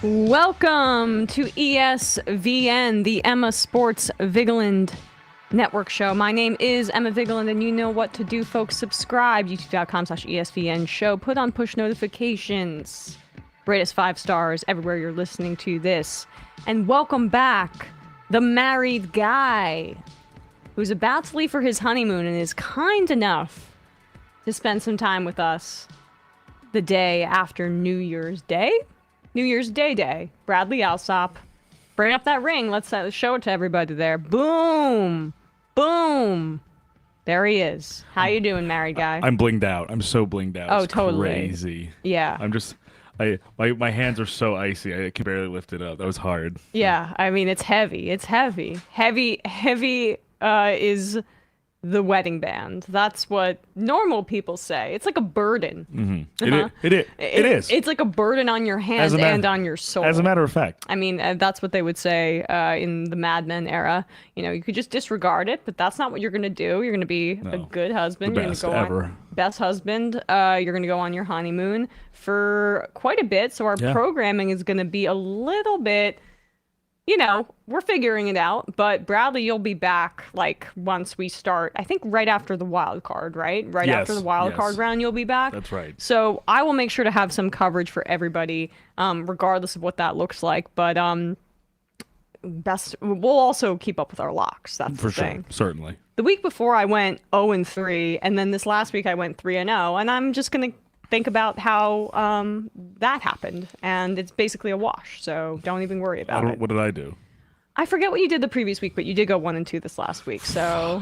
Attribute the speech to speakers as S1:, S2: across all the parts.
S1: Welcome to ESVN, the Emma Sports Vigeland Network show. My name is Emma Vigeland, and you know what to do, folks. Subscribe, youtube.com/ESVN show. Put on push notifications. Rate us 5 stars everywhere you're listening to this. And welcome back, the married guy who's about to leave for his honeymoon and is kind enough to spend some time with us the day after New Year's Day. New Year's Day. Bradley Alsop. Bring up that ring. Let's show it to everybody there. Boom. Boom. There he is. How you doing, married guy?
S2: I'm blinged out. I'm so blinged out.
S1: Oh,
S2: it's
S1: totally.
S2: Crazy.
S1: Yeah.
S2: I'm just... my hands are so icy. I can barely lift it up. That was hard.
S1: Yeah. I mean, it's heavy. It's heavy. Heavy is the wedding band. That's what normal people say. It's like a burden.
S2: Mm-hmm. Uh-huh. It is.
S1: It's like a burden on your hands and on your soul.
S2: As a matter of fact.
S1: I mean, that's what they would say in the Mad Men era. You know, you could just disregard it, but that's not what you're going to do. You're going to be a good husband.
S2: The best ever.
S1: Best husband. You're going to go on your honeymoon for quite a bit. So our programming is going to be a little bit... You know, we're figuring it out, but Bradley, you'll be back, like, once we start, I think right after the wild card, right? After the wild card round, you'll be back.
S2: That's right.
S1: So I will make sure to have some coverage for everybody, regardless of what that looks like, but we'll also keep up with our locks, that's the thing.
S2: For sure, certainly.
S1: The week before I went 0-3, and then this last week I went 3-0, and I'm just going to think about how that happened, and it's basically a wash, so don't even worry about it.
S2: What did I do?
S1: I forget what you did the previous week, but you did go 1-2 this last week, so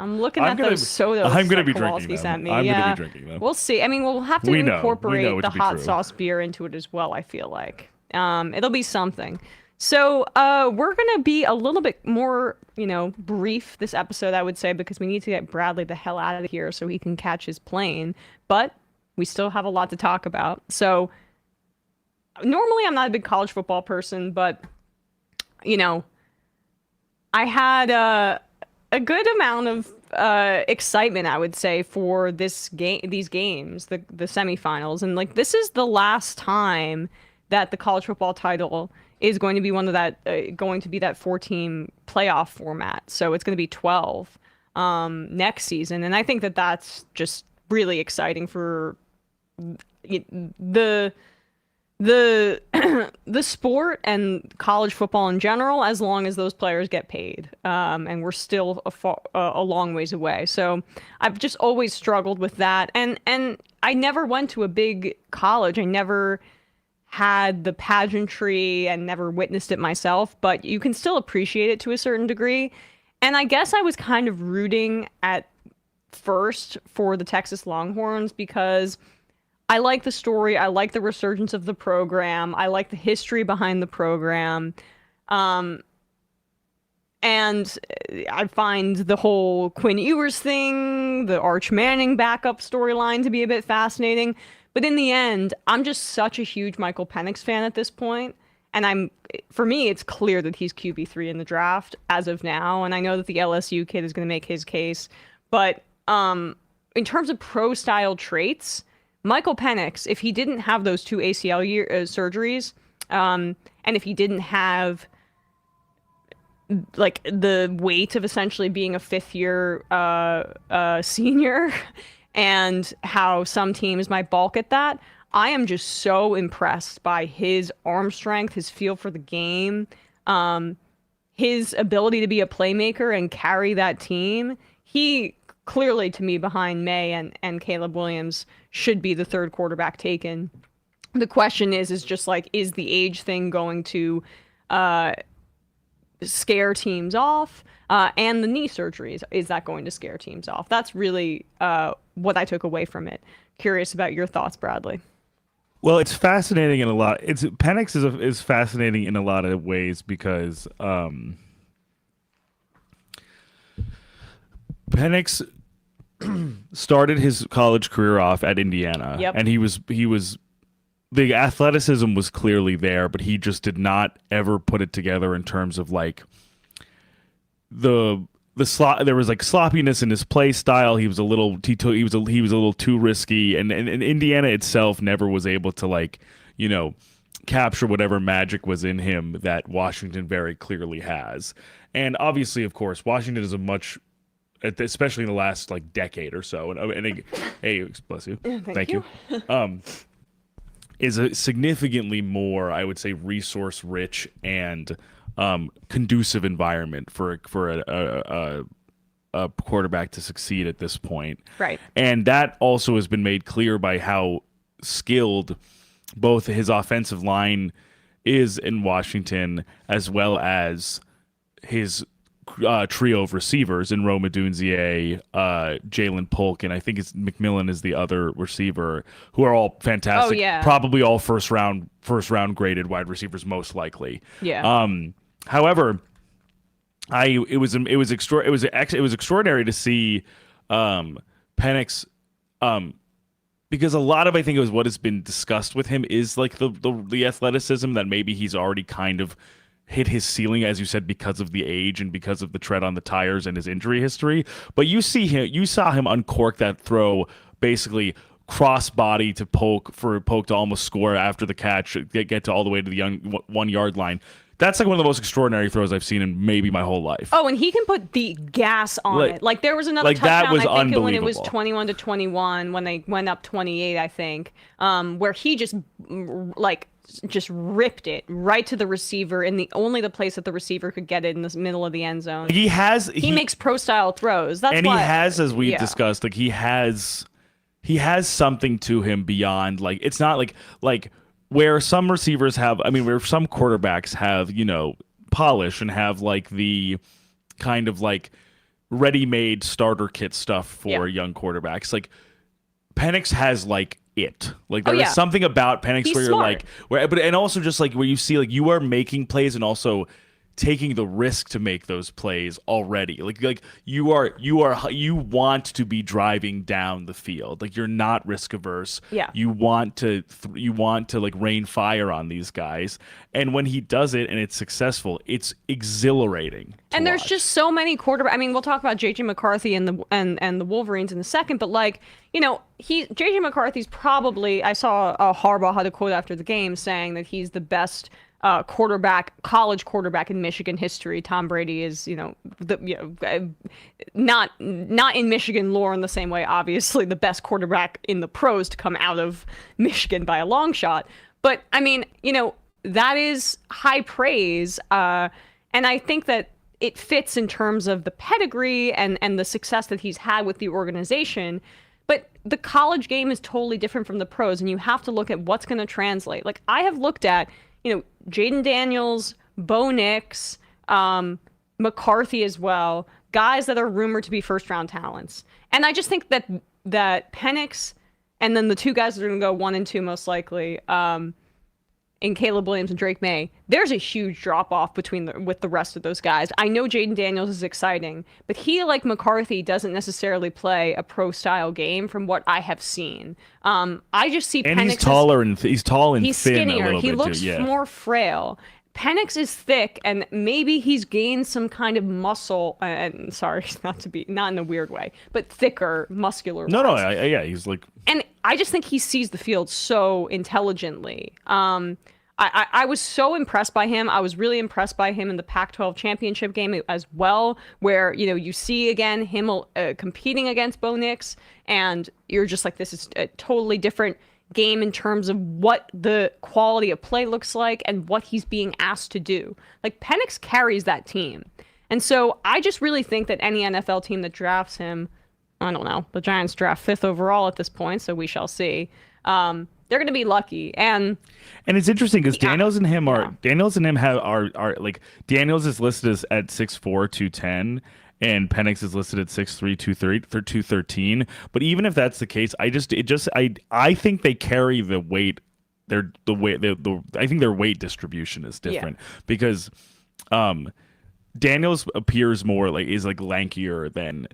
S1: I'm looking at those sodas
S2: I'm gonna be
S1: Kowalski
S2: drinking
S1: sent me.
S2: I'm going to be drinking them.
S1: We'll see. I mean, we'll have to incorporate the hot sauce beer into it as well, I feel like. It'll be something. So we're going to be a little bit more, brief this episode, I would say, because we need to get Bradley the hell out of here so he can catch his plane. But we still have a lot to talk about. So normally I'm not a big college football person, but, I had a good amount of excitement, I would say, for these games, the semifinals. And, like, this is the last time that the college football title is going to be that 4-team playoff format. So it's going to be 12 next season. And I think that that's just really exciting for the sport and college football in general, as long as those players get paid. And we're still a long ways away. So I've just always struggled with that. And I never went to a big college. I never had the pageantry and never witnessed it myself, but you can still appreciate it to a certain degree. And I guess I was kind of rooting at first for the Texas Longhorns because I like the story. I like the resurgence of the program. I like the history behind the program. And I find the whole Quinn Ewers thing, the Arch Manning backup storyline to be a bit fascinating. But in the end, I'm just such a huge Michael Penix fan at this point. And for me, it's clear that he's QB3 in the draft as of now. And I know that the LSU kid is going to make his case. But in terms of pro-style traits, Michael Penix, if he didn't have those 2 ACL surgeries, and if he didn't have like the weight of essentially being a fifth-year senior, and how some teams might balk at that, I am just so impressed by his arm strength, his feel for the game, his ability to be a playmaker and carry that team. He clearly, to me, behind May and Caleb Williams, should be the third quarterback taken. The question is just like, is the age thing going to scare teams off? And the knee surgeries, is that going to scare teams off? That's really what I took away from it. Curious about your thoughts, Bradley.
S2: Well, it's fascinating in a lot. Penix is fascinating in a lot of ways because Penix started his college career off at Indiana, and he was the athleticism was clearly there, but he just did not ever put it together in terms of like there was like sloppiness in his play style. He was a little he was a little too risky, and Indiana itself never was able to, like, capture whatever magic was in him that Washington very clearly has. And obviously, of course, Washington is a much, especially in the last like decade or so, and hey, bless you, thank you. Is a significantly more, I would say, resource rich and conducive environment for a quarterback to succeed at this point.
S1: Right.
S2: And that also has been made clear by how skilled both his offensive line is in Washington, as well as his trio of receivers in Rome Odunze, Jalen Polk, and I think it's McMillan is the other receiver, who are all fantastic.
S1: Oh, yeah.
S2: Probably all first round graded wide receivers, most likely.
S1: Yeah.
S2: However, it was extraordinary to see Penix, because a lot of, I think it was what has been discussed with him is like the athleticism that maybe he's already kind of hit his ceiling, as you said, because of the age and because of the tread on the tires and his injury history. But you saw him uncork that throw, basically crossbody to Polk to almost score after the catch, get to all the way to the 1 yard line. That's like one of the most extraordinary throws I've seen in maybe my whole life.
S1: Oh, and he can put the gas on it. Like there was another touchdown, I think, when it was 21-21, when they went up 28, I think, where he just ripped it right to the receiver in only the place that the receiver could get it, in the middle of the end zone. He makes pro style throws. That's
S2: and
S1: why,
S2: he has, as we've discussed, like he has something to him beyond, like, it's not like where some receivers have, where some quarterbacks have, polish and have like the kind of like ready-made starter kit stuff for young quarterbacks. Like Penix has like it. Like there is something about Penix where you're
S1: smart.
S2: and also just like where you see like you are making plays and also taking the risk to make those plays already. Like you want to be driving down the field. Like you're not risk averse.
S1: Yeah.
S2: You want to like rain fire on these guys. And when he does it and it's successful, it's exhilarating.
S1: And there's just so many quarterbacks. We'll talk about JJ McCarthy and the Wolverines in a second, but JJ McCarthy's probably, I saw Harbaugh had a quote after the game saying that he's the best college quarterback in Michigan history. Tom Brady is, not in Michigan lore in the same way, obviously, the best quarterback in the pros to come out of Michigan by a long shot. But that is high praise. And I think that it fits in terms of the pedigree and the success that he's had with the organization. But the college game is totally different from the pros, and you have to look at what's going to translate. Like I have looked at, Jaden Daniels, Bo Nix, McCarthy as well, guys that are rumored to be first-round talents. And I just think that Penix and then the two guys that are going to go 1 and 2 most likely, in Caleb Williams and Drake May, there's a huge drop-off with the rest of those guys. I know Jaden Daniels is exciting, but he, like McCarthy, doesn't necessarily play a pro-style game from what I have seen. I just see
S2: and
S1: Penix
S2: he's tall and
S1: he's
S2: thin
S1: skinnier.
S2: a little
S1: he
S2: bit
S1: looks
S2: too. Yeah.
S1: more frail. Penix is thick, and maybe he's gained some kind of muscle. And sorry, not in a weird way, but thicker, muscular.
S2: He's like.
S1: And I just think he sees the field so intelligently. I was so impressed by him. I was really impressed by him in the Pac-12 championship game as well, where you see again him competing against Bo Nix, and you're just like, this is a totally different game in terms of what the quality of play looks like and what he's being asked to do. Like Penix carries that team. And so I just really think that any NFL team that drafts him, I don't know, the Giants draft 5th overall at this point, so we shall see. They're going to be lucky. And
S2: it's interesting because Daniels and him are Daniels like Daniels is listed at 6'4", 210. And Penix is listed at 6'3", 213. But even if that's the case, I think they carry the weight. I think their weight distribution is different because Daniels appears more like is like lankier than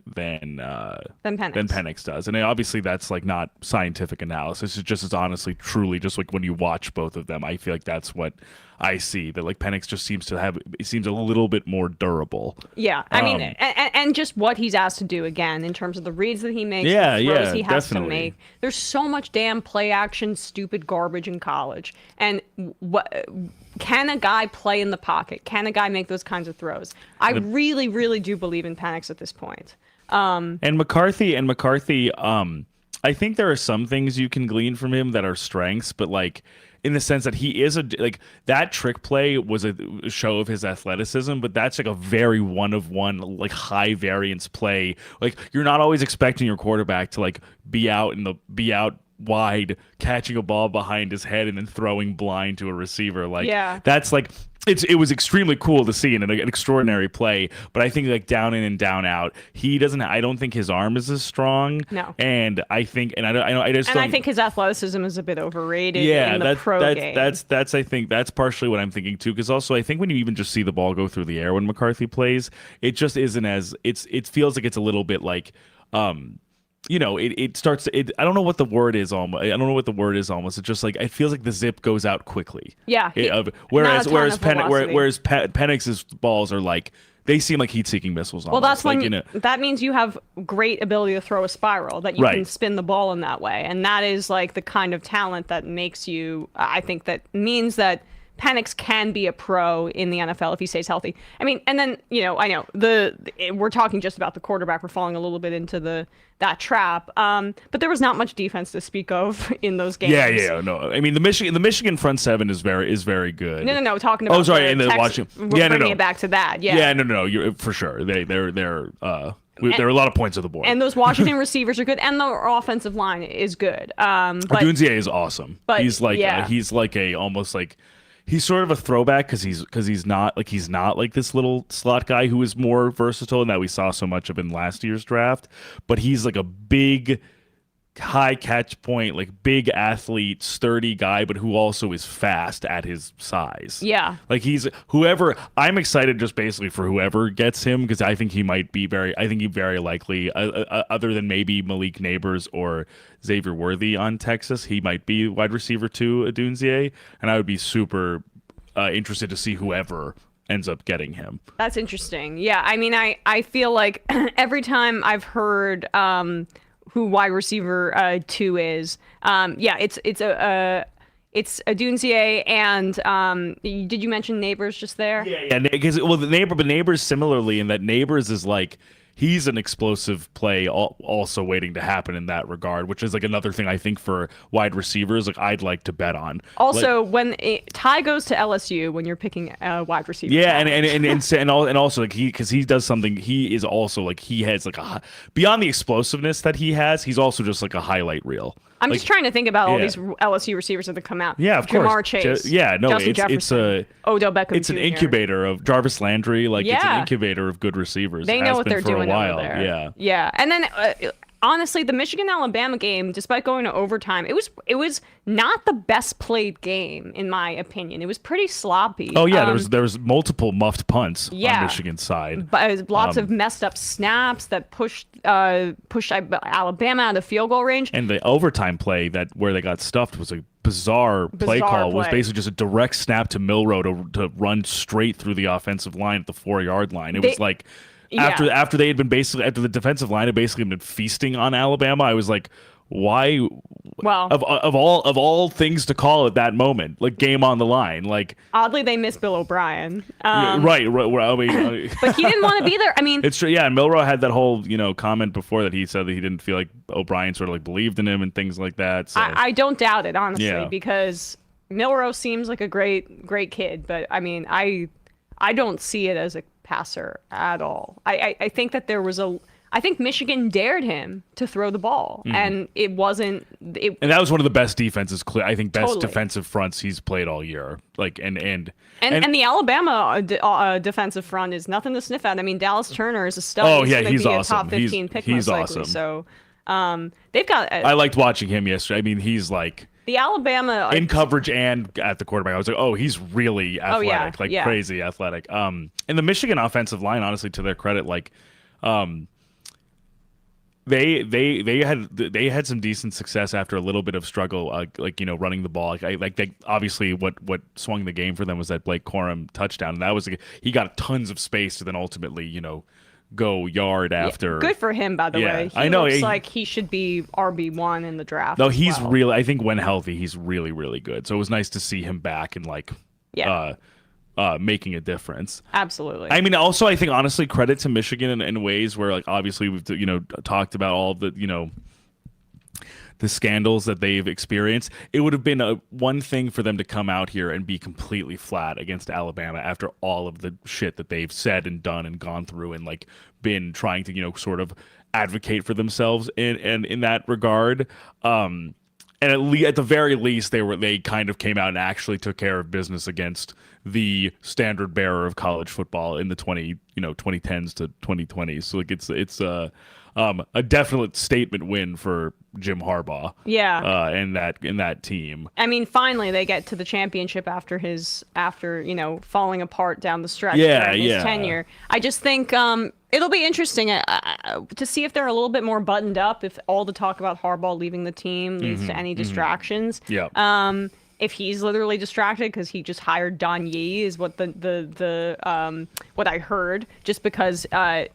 S2: Penix does, and obviously that's like not scientific analysis. It's just honestly, truly, just like when you watch both of them, I feel like that's what I see. That like Penix just seems a little bit more durable.
S1: Yeah, I mean, and just what he's asked to do again in terms of the reads that he makes, the throws he has to make. There's so much damn play action, stupid garbage in college, and what. Can a guy play in the pocket? Can a guy make those kinds of throws? I really, really do believe in Penix at this point.
S2: And McCarthy, I think there are some things you can glean from him that are strengths, but like in the sense that he is that trick play was a show of his athleticism, but that's like a very one-of-one, like high variance play. Like you're not always expecting your quarterback to like be out wide, catching a ball behind his head and then throwing blind to a receiver. Like that's like it was extremely cool to see and an extraordinary play. But I think like down in and down out, I don't think his arm is as strong.
S1: No.
S2: And I think
S1: I think his athleticism is a bit overrated in the pro game.
S2: That's I think that's partially what I'm thinking too. Because also I think when you even just see the ball go through the air when McCarthy plays, it just isn't as it feels like it's a little bit like it starts. I don't know what the word is. Almost. It's just like it feels like the zip goes out quickly.
S1: Yeah.
S2: Whereas Penix's balls are like they seem like heat-seeking missiles. Almost.
S1: Well, that's when that means you have great ability to throw a spiral that you can spin the ball in that way, and that is like the kind of talent that makes you. I think that means that Penix can be a pro in the NFL if he stays healthy. I mean, and then I know we're talking just about the quarterback. We're falling a little bit into that trap. But there was not much defense to speak of in those games.
S2: No. I mean, the Michigan front seven is very good.
S1: No. Talking about
S2: Washington.
S1: Bringing it back to that.
S2: No. You're for sure. There are a lot of points on the board.
S1: And those Washington receivers are good, and the offensive line is good. But
S2: Dunzier is awesome. But he's like he's sort of a throwback because he's not like this little slot guy who is more versatile and that we saw so much of in last year's draft. But he's like a big, high catch point, like big athlete, sturdy guy, but who also is fast at his size.
S1: Yeah,
S2: like I'm excited just basically for whoever gets him because I think he might be very likely, other than maybe Malik Neighbors or Xavier Worthy on Texas, he might be wide receiver 2 Dunzier, and I would be super interested to see whoever ends up getting him. That's
S1: interesting. Yeah, I mean, I feel like every time I've heard who wide receiver 2 is, it's a Dunzier, and did you mention Neighbors just there?
S2: Yeah, because Neighbors similarly in that Neighbors is like. He's an explosive play also waiting to happen in that regard, which is like another thing I think for wide receivers like I'd like to bet on.
S1: Also, when Ty goes to LSU, when you're picking a wide receiver.
S2: Yeah, and also like because he does something. He is also like he has like beyond the explosiveness that he has. He's also just like a highlight reel.
S1: I'm just trying to think about all these LSU receivers that have come out.
S2: Yeah, of course.
S1: Ja'Marr Chase.
S2: It's
S1: Odell Beckham.
S2: It's an incubator of Jarvis Landry. It's an incubator of good receivers.
S1: They know what they're doing
S2: for a while.
S1: Over there.
S2: Yeah.
S1: Yeah, and then honestly, the Michigan-Alabama game, despite going to overtime, it was not the best played game in my opinion. It was pretty sloppy.
S2: Oh yeah, there was multiple muffed punts on Michigan's side.
S1: But lots of messed up snaps that pushed Alabama out of field goal range.
S2: And the overtime play where they got stuffed was a bizarre play call. It was basically just a direct snap to Milroe to run straight through the offensive line at the 4-yard line. It was like. After the defensive line had basically been feasting on Alabama, I was like, why?
S1: Well,
S2: of all things to call at that moment, like game on the line, like
S1: oddly they miss Bill O'Brien.
S2: Right. I mean,
S1: but he didn't want to be there. I mean,
S2: it's true. Yeah, and Milroe had that whole comment before that he said that he didn't feel like O'Brien sort of like believed in him and things like that. So.
S1: I don't doubt it honestly because Milroe seems like a great kid, but I mean I don't see it as a passer at all. I think that I think Michigan dared him to throw the ball, and it wasn't. And
S2: that was one of the best defenses. I think best defensive fronts he's played all year. Like and
S1: the Alabama defensive front is nothing to sniff at. I mean, Dallas Turner is a stud.
S2: Oh yeah, he's awesome.
S1: A top 15 pick.
S2: He's
S1: most likely.
S2: awesome.
S1: So they've got.
S2: I liked watching him yesterday. I mean, he's like.
S1: The Alabama
S2: in coverage and at the quarterback. I was like, oh, he's really athletic, crazy athletic. And the Michigan offensive line, honestly, to their credit, like, they had some decent success after a little bit of struggle, running the ball. They obviously what swung the game for them was that Blake Corum touchdown, and that was he got tons of space to then ultimately go yard after.
S1: Yeah, good for him, by the way.
S2: I know.
S1: Looks like he should be RB1 in the draft.
S2: No, he's really. I think when healthy, he's really, really good. So it was nice to see him back and making a difference.
S1: Absolutely.
S2: I mean, also, I think honestly, credit to Michigan in ways where, like, obviously we've talked about all of the the scandals that they've experienced. It would have been one thing for them to come out here and be completely flat against Alabama after all of the shit that they've said and done and gone through and like been trying to sort of advocate for themselves in that regard. And at the very least, they kind of came out and actually took care of business against the standard bearer of college football in the 2010s to 2020s. So like it's a definite statement win for Jim Harbaugh.
S1: Yeah.
S2: In that team.
S1: I mean, finally they get to the championship after falling apart down the stretch during his tenure. I just think it'll be interesting to see if they're a little bit more buttoned up, if all the talk about Harbaugh leaving the team leads to any distractions.
S2: Yeah.
S1: If he's literally distracted because he just hired Don Yee is what what I heard, just because that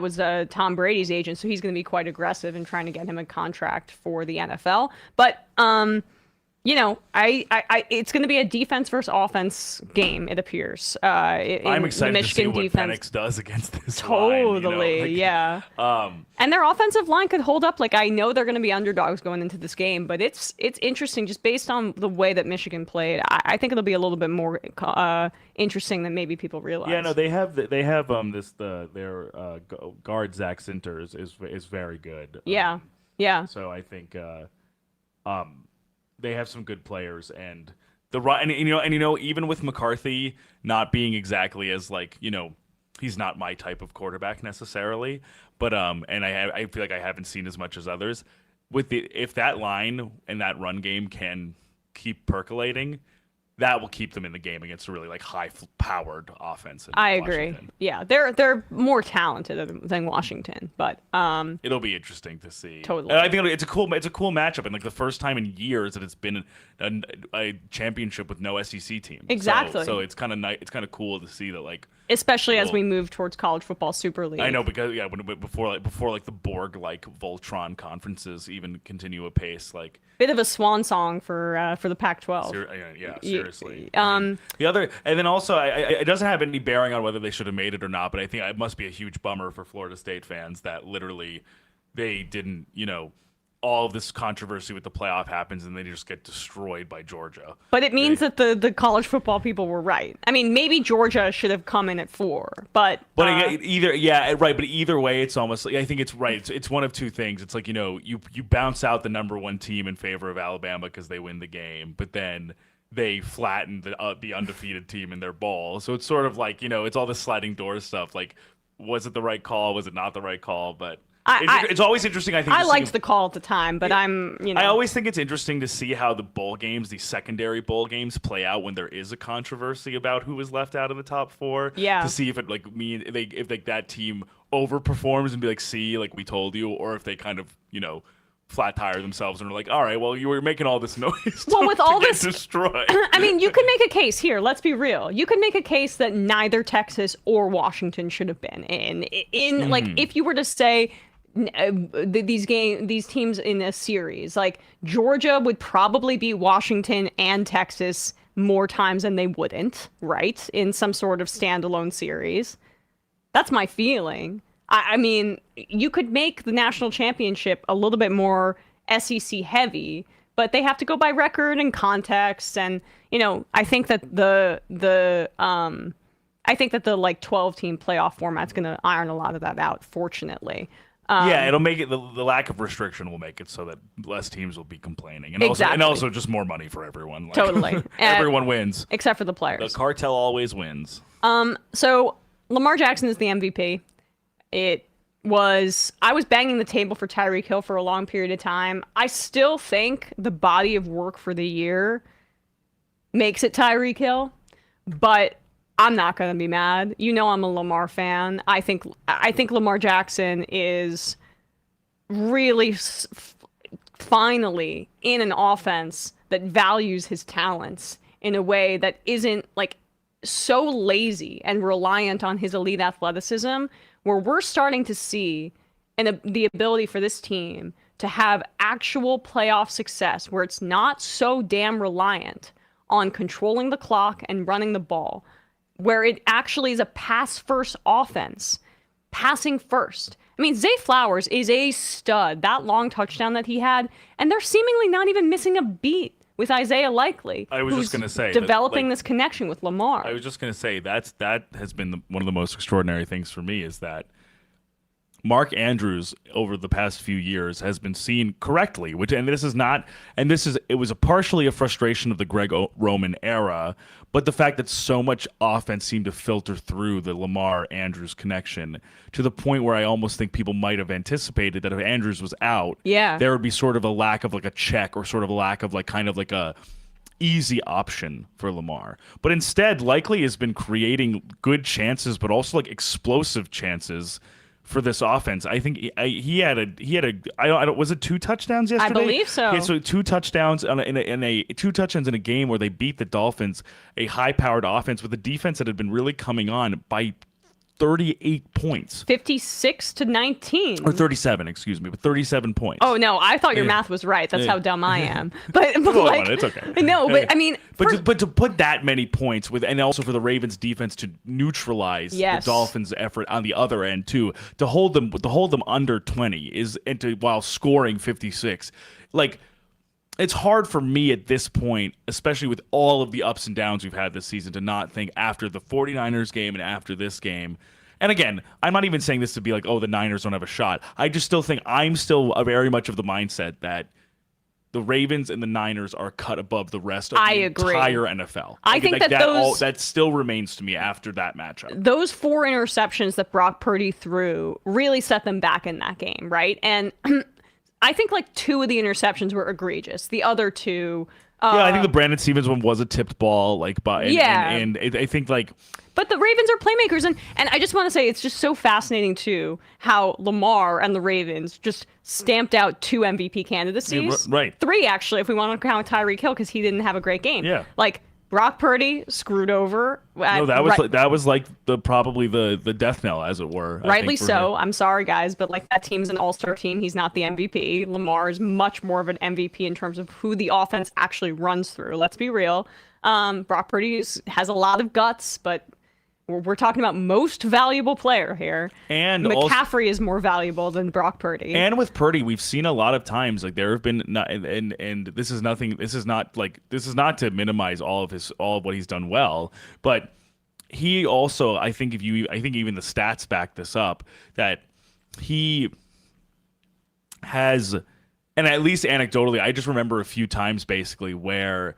S1: was Tom Brady's agent, so he's going to be quite aggressive in trying to get him a contract for the NFL. But it's going to be a defense versus offense game, it appears.
S2: I'm excited
S1: Michigan
S2: to see what
S1: defense.
S2: Penix does against this
S1: Totally,
S2: line,
S1: yeah. And their offensive line could hold up. Like, I know they're going to be underdogs going into this game, but it's interesting just based on the way that Michigan played. I think it'll be a little bit more interesting than maybe people realize.
S2: Yeah, no, they have their guard Zach Sinter is very good.
S1: Yeah.
S2: So I think they have some good players, and even with McCarthy not being exactly as he's not my type of quarterback necessarily, but and I feel like I haven't seen as much as others. If that line and that run game can keep percolating, that will keep them in the game against a really high-powered offense.
S1: I agree. Yeah, they're more talented than Washington, but
S2: it'll be interesting to see.
S1: Totally,
S2: and I think it's a cool matchup, and the first time in years that it's been a championship with no SEC team.
S1: Exactly.
S2: So it's kind of nice. It's kind of cool to see that
S1: especially as we move towards college football Super League.
S2: I know, because before the Borg Voltron conferences even continue apace,
S1: bit of a swan song for the Pac-12.
S2: Seriously. The other, and then also, it doesn't have any bearing on whether they should have made it or not, but I think it must be a huge bummer for Florida State fans that literally they didn't, all of this controversy with the playoff happens and they just get destroyed by Georgia.
S1: But it means that the college football people were right. I mean, maybe Georgia should have come in at 4, but
S2: right. But either way, it's almost I think it's right. It's one of two things. It's you bounce out the number 1 team in favor of Alabama because they win the game, but then they flatten the undefeated team in their bowl. So it's sort of it's all this sliding door stuff. Was it the right call? Was it not the right call? But it's always interesting. I think
S1: I liked the call at the time, but
S2: I always think it's interesting to see how the bowl games, these secondary bowl games, play out when there is a controversy about who was left out of the top 4.
S1: Yeah.
S2: To see if it if that team overperforms and be see, we told you, or if they kind of flat tire themselves and are all right, well, you were making all this noise.
S1: Well, with all this
S2: destroyed.
S1: I mean, you could make a case here. Let's be real. You could make a case that neither Texas or Washington should have been in. If you were to say these teams in a series, Georgia would probably beat Washington and Texas more times than they wouldn't, right? In some sort of standalone series. That's my feeling. I mean, you could make the national championship a little bit more SEC heavy, but they have to go by record and context. And I think that the 12-team playoff format's going to iron a lot of that out. Fortunately,
S2: it'll make it the lack of restriction will make it so that less teams will be complaining, and also just more money for everyone.
S1: Totally,
S2: everyone wins
S1: except for the players.
S2: The cartel always wins.
S1: So Lamar Jackson is the MVP. was I was banging the table for Tyreek Hill for a long period of time. I still think the body of work for the year makes it Tyreek Hill, but I'm not going to be mad. You know I'm a Lamar fan. I think Lamar Jackson is really finally in an offense that values his talents in a way that isn't like so lazy and reliant on his elite athleticism, where we're starting to see the ability for this team to have actual playoff success, where it's not so damn reliant on controlling the clock and running the ball, where it actually is a pass-first offense, passing first. I mean, Zay Flowers is a stud. That long touchdown that he had, and they're seemingly not even missing a beat with Isaiah Likely.
S2: I was just going to say
S1: developing this connection with Lamar.
S2: I was just going to say that has been one of the most extraordinary things for me is that Mark Andrews over the past few years has been seen correctly, it was partially a frustration of the Greg Roman era, but the fact that so much offense seemed to filter through the Lamar Andrews connection to the point where I almost think people might have anticipated that if Andrews was out, there would be sort of a lack of like a check or sort of a lack of like kind of like a easy option for Lamar. But instead, Likely has been creating good chances, but also like explosive chances for this offense. I think he had was it 2 touchdowns yesterday?
S1: I believe so.
S2: Yeah, so 2 touchdowns two touchdowns in a game where they beat the Dolphins, a high-powered offense with a defense that had been really coming on by 38 points.
S1: 56-19.
S2: Or 37, excuse me, but 37 points.
S1: Oh, no, I thought your math was right. That's how dumb I am. But
S2: like, it's okay.
S1: No, but I mean...
S2: But to put that many points, and also for the Ravens defense to neutralize the Dolphins' effort on the other end, too, to hold them under 20 while scoring 56, like... It's hard for me at this point, especially with all of the ups and downs we've had this season, to not think after the 49ers game and after this game. And again, I'm not even saying this to be like, oh, the Niners don't have a shot. I just still think I'm still very much of the mindset that the Ravens and the Niners are cut above the rest of the entire NFL.
S1: I think
S2: that still remains to me after that matchup.
S1: Those 4 interceptions that Brock Purdy threw really set them back in that game, right? And I think like 2 of the interceptions were egregious. The other 2...
S2: I think the Brandon Stevens one was a tipped ball. I think like...
S1: But the Ravens are playmakers, and I just want to say it's just so fascinating, too, how Lamar and the Ravens just stamped out 2 MVP candidacies.
S2: Yeah, right.
S1: 3, actually, if we want to count Tyreek Hill, because he didn't have a great game.
S2: Yeah.
S1: Like, Brock Purdy screwed over.
S2: No, that was like probably the death knell, as it were.
S1: Rightly so. I'm sorry, guys, but like that team's an all-star team. He's not the MVP. Lamar is much more of an MVP in terms of who the offense actually runs through. Let's be real. Brock Purdy has a lot of guts, but we're talking about most valuable player here. And McCaffrey is more valuable than Brock Purdy.
S2: And with Purdy, we've seen a lot of times like there have been and this is nothing. This is not to minimize all of what he's done well, but he also I think even the stats back this up that he has, and at least anecdotally, I just remember a few times basically where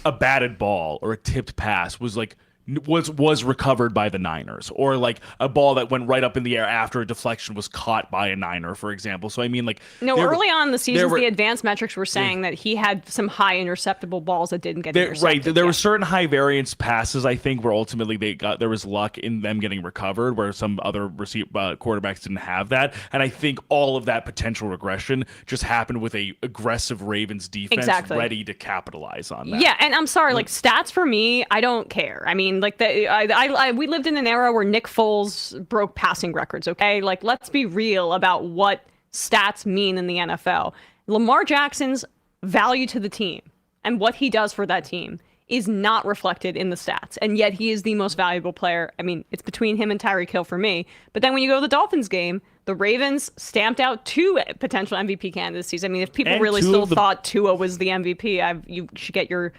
S2: a batted ball or a tipped pass was recovered by the Niners, or like a ball that went right up in the air after a deflection was caught by a Niner, for example. So I mean, like
S1: early on in the season, the advanced metrics were saying that he had some high interceptable balls that didn't get intercepted.
S2: Right, there were certain high variance passes I think where ultimately there was luck in them getting recovered, where some other quarterbacks didn't have that. And I think all of that potential regression just happened with a aggressive Ravens defense ready to capitalize on that.
S1: Yeah, and I'm sorry, like stats for me, I don't care. I mean, like we lived in an era where Nick Foles broke passing records, okay? Like, let's be real about what stats mean in the NFL. Lamar Jackson's value to the team and what he does for that team is not reflected in the stats, and yet he is the most valuable player. I mean, it's between him and Tyreek Hill for me. But then when you go to the Dolphins game, the Ravens stamped out 2 potential MVP candidates. I mean, if people really still thought Tua was the MVP, you should get your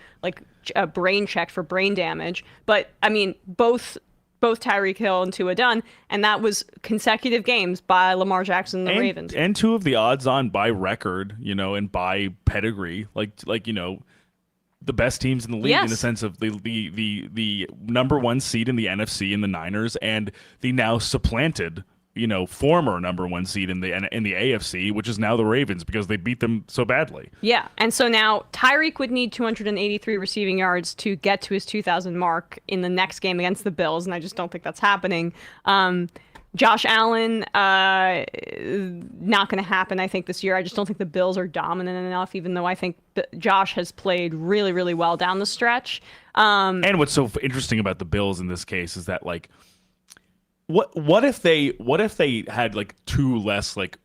S1: a brain checked for brain damage. But I mean, both Tyreek Hill and Tua done, and that was consecutive games by Lamar Jackson and the Ravens.
S2: And 2 of the odds-on by record, and by pedigree, like the best teams in the league in the sense of the number 1 seed in the NFC in the Niners, and the now supplanted former number one seed in the AFC, which is now the Ravens because they beat them so badly.
S1: Yeah, and so now Tyreek would need 283 receiving yards to get to his 2,000 mark in the next game against the Bills, and I just don't think that's happening. Josh Allen, not going to happen, I think, this year. I just don't think the Bills are dominant enough, even though I think Josh has played really, really well down the stretch.
S2: And what's so interesting about the Bills in this case is that, like, what if they had like two less like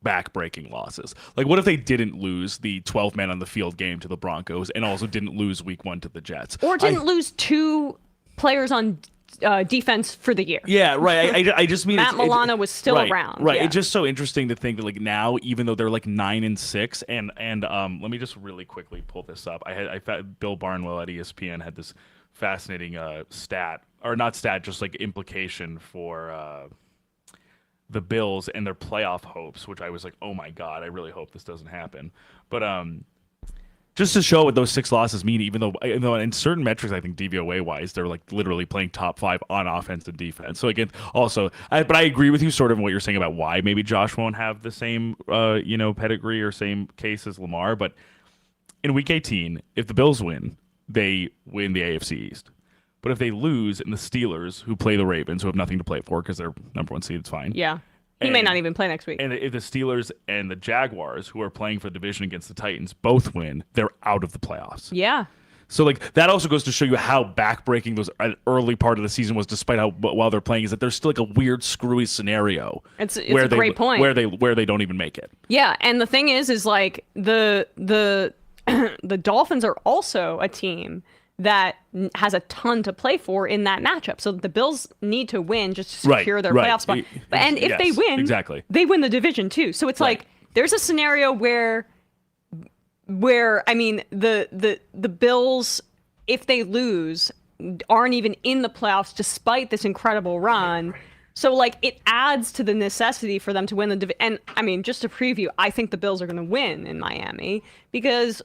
S2: back-breaking losses? Like, what if they didn't lose the 12-man on the field game to the Broncos and also didn't lose Week 1 to the Jets,
S1: or didn't lose two players on defense for the year?
S2: Yeah, right. I just mean
S1: Matt Milano was still around.
S2: Right.
S1: Yeah.
S2: It's just so interesting to think that, like, now, even though they're like 9-6, and let me just really quickly pull this up. I thought Bill Barnwell at ESPN had this fascinating just like implication for the Bills and their playoff hopes, which I was like, oh my God, I really hope this doesn't happen. But just to show what those 6 losses mean, even though in certain metrics, I think DVOA wise, they're like literally playing top 5 on offense and defense. So again, also, but I agree with you sort of in what you're saying about why maybe Josh won't have the same, pedigree or same case as Lamar. But in Week 18, if the Bills win, they win the AFC East. But if they lose, and the Steelers, who play the Ravens, who have nothing to play for because they're number one seed, it's fine.
S1: Yeah. He may not even play next week.
S2: And if the Steelers and the Jaguars, who are playing for the division against the Titans, both win, they're out of the playoffs.
S1: Yeah.
S2: So, like, that also goes to show you how backbreaking those early part of the season was, despite how well they're playing, is that there's still like a weird, screwy scenario.
S1: It's a great point.
S2: Where they don't even make it.
S1: Yeah, and the thing is like the the Dolphins are also a team that has a ton to play for in that matchup. So the Bills need to win just to secure their playoff spot. And if they win,
S2: exactly,
S1: they win the division too. So it's like there's a scenario where I mean the Bills, if they lose, aren't even in the playoffs despite this incredible run. So like it adds to the necessity for them to win the division. And I mean, just to preview, I think the Bills are going to win in Miami because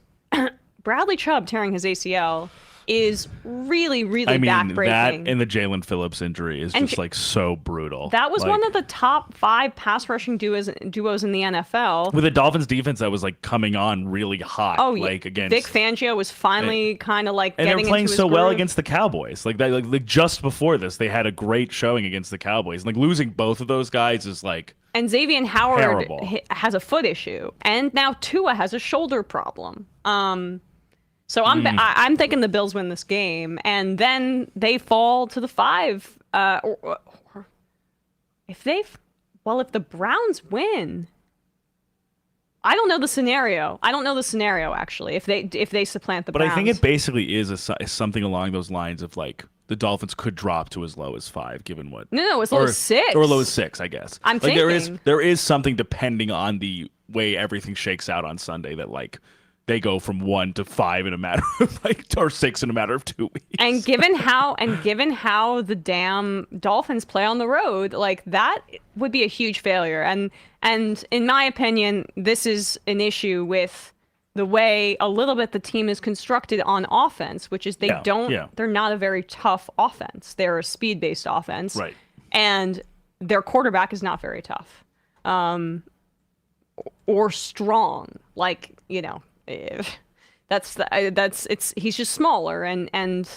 S1: Bradley Chubb tearing his ACL is really, really backbreaking.
S2: That and the Jalen Phillips injury is just like so brutal.
S1: That was one of the top 5 pass rushing duos in the NFL.
S2: With the Dolphins defense that was like coming on really hot.
S1: Oh,
S2: like against
S1: Vic Fangio was finally kind of like getting into his
S2: and they're playing so well
S1: groove.
S2: against the Cowboys. Like just before this, they had a great showing against the Cowboys. Like losing both of those guys is like
S1: And Xavier Howard
S2: terrible.
S1: Has a foot issue, and now Tua has a shoulder problem. So I'm thinking the Bills win this game, and then they fall to the 5. Or if the Browns win, I don't know the scenario. Actually. If they supplant the Browns,
S2: but I think it basically is something along those lines of like the Dolphins could drop to as low as 5, given what.
S1: No, as low as 6
S2: or low as 6, I guess.
S1: I'm
S2: like
S1: thinking
S2: there is something depending on the way everything shakes out on Sunday that like. They go from 1 to 5 in a matter of or 6 in a matter of 2 weeks.
S1: And given how the damn Dolphins play on the road, like that would be a huge failure. And in my opinion, this is an issue with the way a little bit the team is constructed on offense, which is they're not a very tough offense. They're a speed-based offense.
S2: Right.
S1: And their quarterback is not very tough. Or strong. Like, he's just smaller and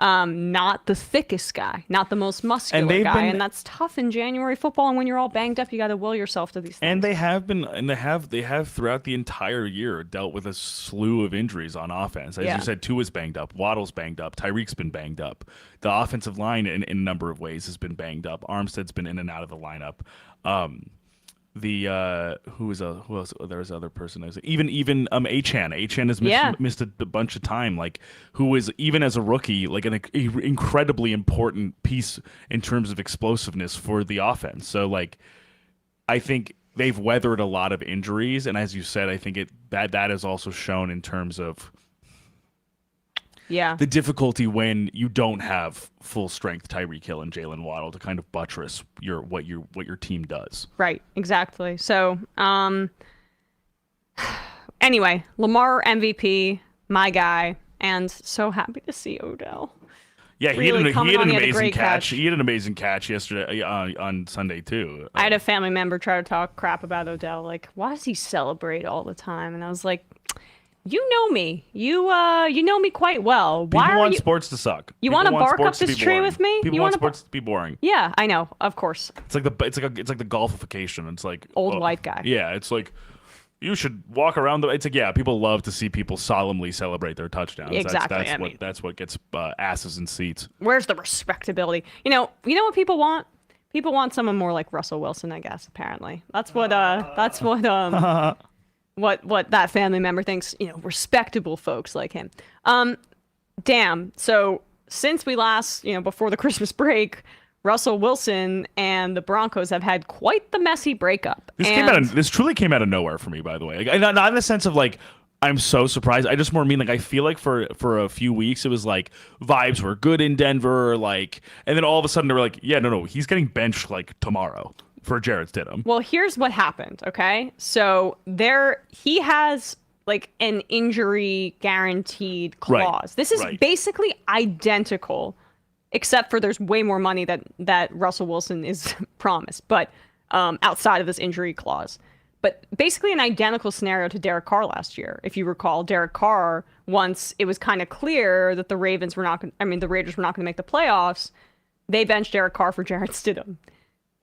S1: not the thickest guy, not the most muscular guy, and that's tough in January football. And when you're all banged up, you got to will yourself to these things.
S2: And they have throughout the entire year dealt with a slew of injuries on offense. As you said, Tua's banged up, Waddle's banged up, Tyreek's been banged up. The offensive line in a number of ways has been banged up. Armstead's been in and out of the lineup. Who else? There was other person. Even Achan has missed a bunch of time. Like, who is even as a rookie like an incredibly important piece in terms of explosiveness for the offense. So like, I think they've weathered a lot of injuries, and as you said, I think that is also shown in terms of the difficulty when you don't have full strength Tyreek Hill and Jalen Waddle to kind of buttress what your team does.
S1: Right, exactly. So, anyway, Lamar MVP, my guy, and so happy to see Odell.
S2: Yeah,
S1: really
S2: he had an
S1: a
S2: amazing
S1: great catch.
S2: He had an amazing catch yesterday on Sunday too.
S1: I had a family member try to talk crap about Odell. Like, why does he celebrate all the time? And I was like, you know me. You know me quite well.
S2: People
S1: Why
S2: want
S1: you...
S2: sports to suck.
S1: You want to bark up this tree with me?
S2: People want sports to be boring.
S1: Yeah, I know. Of course.
S2: It's like the golfification. It's like
S1: old white guy.
S2: Yeah, it's like you should walk around. It's like, yeah, people love to see people solemnly celebrate their touchdowns.
S1: Exactly.
S2: That's what gets asses in seats.
S1: Where's the respectability? You know what people want? People want someone more like Russell Wilson, I guess. Apparently, that's what what that family member thinks. You know, respectable folks like him. Damn. So since we last, before the Christmas break, Russell Wilson and the Broncos have had quite the messy breakup.
S2: This truly came out of nowhere for me, by the way. Like, not in the sense of like I'm so surprised. I just more mean like I feel like for a few weeks it was like vibes were good in Denver, like, and then all of a sudden they were like, yeah, no, he's getting benched like tomorrow for Jarrett Stidham.
S1: Well, here's what happened. Okay, so he has like an injury guaranteed clause. Right. This is basically identical. Except for there's way more money that Russell Wilson is promised, but outside of this injury clause. But basically an identical scenario to Derek Carr last year. If you recall, Derek Carr, once it was kind of clear that the Raiders were not going to make the playoffs, they benched Derek Carr for Jarrett Stidham.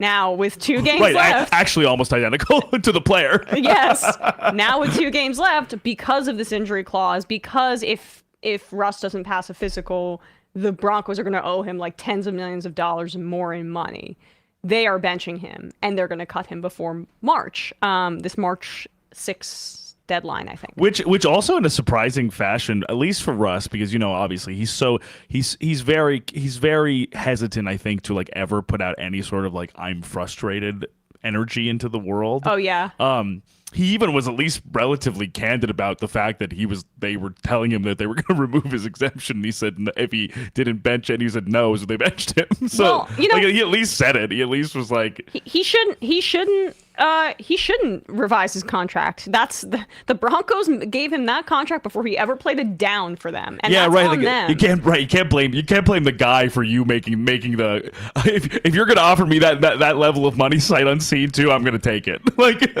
S1: Now, with 2 games left...
S2: Actually almost identical to the player.
S1: Yes. Now with 2 games left, because of this injury clause, because if Russ doesn't pass a physical... the Broncos are going to owe him like tens of millions of dollars more in money. They are benching him, and they're going to cut him before March, this March 6th deadline, I think.
S2: Which also in a surprising fashion, at least for Russ, because obviously he's very hesitant, I think, to like ever put out any sort of like I'm frustrated energy into the world.
S1: Oh yeah.
S2: He even was at least relatively candid about the fact that they were telling him that they were going to remove his exemption. And he said if he didn't bench it, he said no, so they benched him. So he at least said it. He at least was like
S1: he shouldn't revise his contract. That's the Broncos gave him that contract before he ever played a down for them. And that's on them.
S2: You can't blame the guy for you making the if you're going to offer me that level of money sight unseen too, I'm going to take it. Like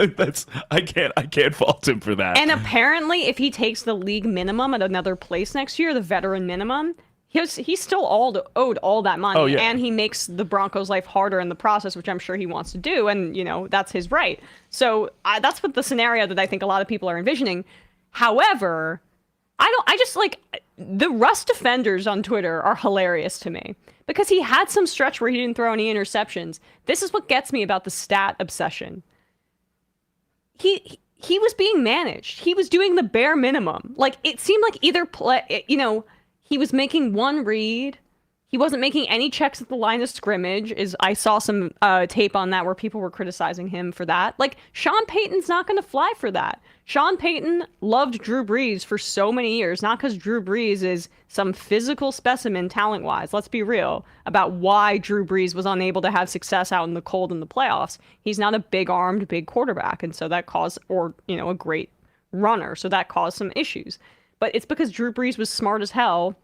S2: I can't fault him for that.
S1: And apparently, if he takes the league minimum at another place next year, the veteran minimum, he's still owed all that money.
S2: Oh, yeah.
S1: And he makes the Broncos' life harder in the process, which I'm sure he wants to do. And, that's his right. So that's what the scenario that I think a lot of people are envisioning. However, the Russ defenders on Twitter are hilarious to me because he had some stretch where he didn't throw any interceptions. This is what gets me about the stat obsession. He was being managed. He was doing the bare minimum. Like, it seemed like either play, he was making one read. He wasn't making any checks at the line of scrimmage. I saw some tape on that where people were criticizing him for that. Like, Sean Payton's not going to fly for that. Sean Payton loved Drew Brees for so many years, not because Drew Brees is some physical specimen talent-wise. Let's be real about why Drew Brees was unable to have success out in the cold in the playoffs. He's not a big-armed, big quarterback, and so that caused, a great runner, so that caused some issues. But it's because Drew Brees was smart as hell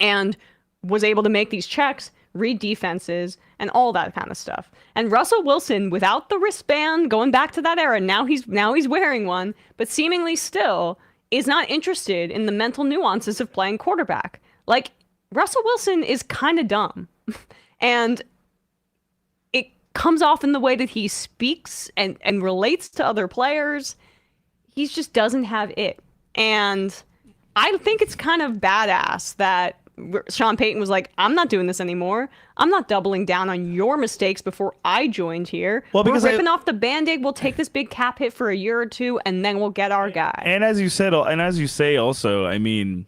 S1: and was able to make these checks, read defenses, and all that kind of stuff. And Russell Wilson, without the wristband, going back to that era, now he's wearing one, but seemingly still is not interested in the mental nuances of playing quarterback. Like, Russell Wilson is kind of dumb. And it comes off in the way that he speaks and relates to other players. He just doesn't have it. And I think it's kind of badass that Sean Payton was like, I'm not doing this anymore. I'm not doubling down on your mistakes before I joined here. Well, because we're ripping off the Band-Aid. We'll take this big cap hit for a year or two, and then we'll get our guy.
S2: And as you say also, I mean,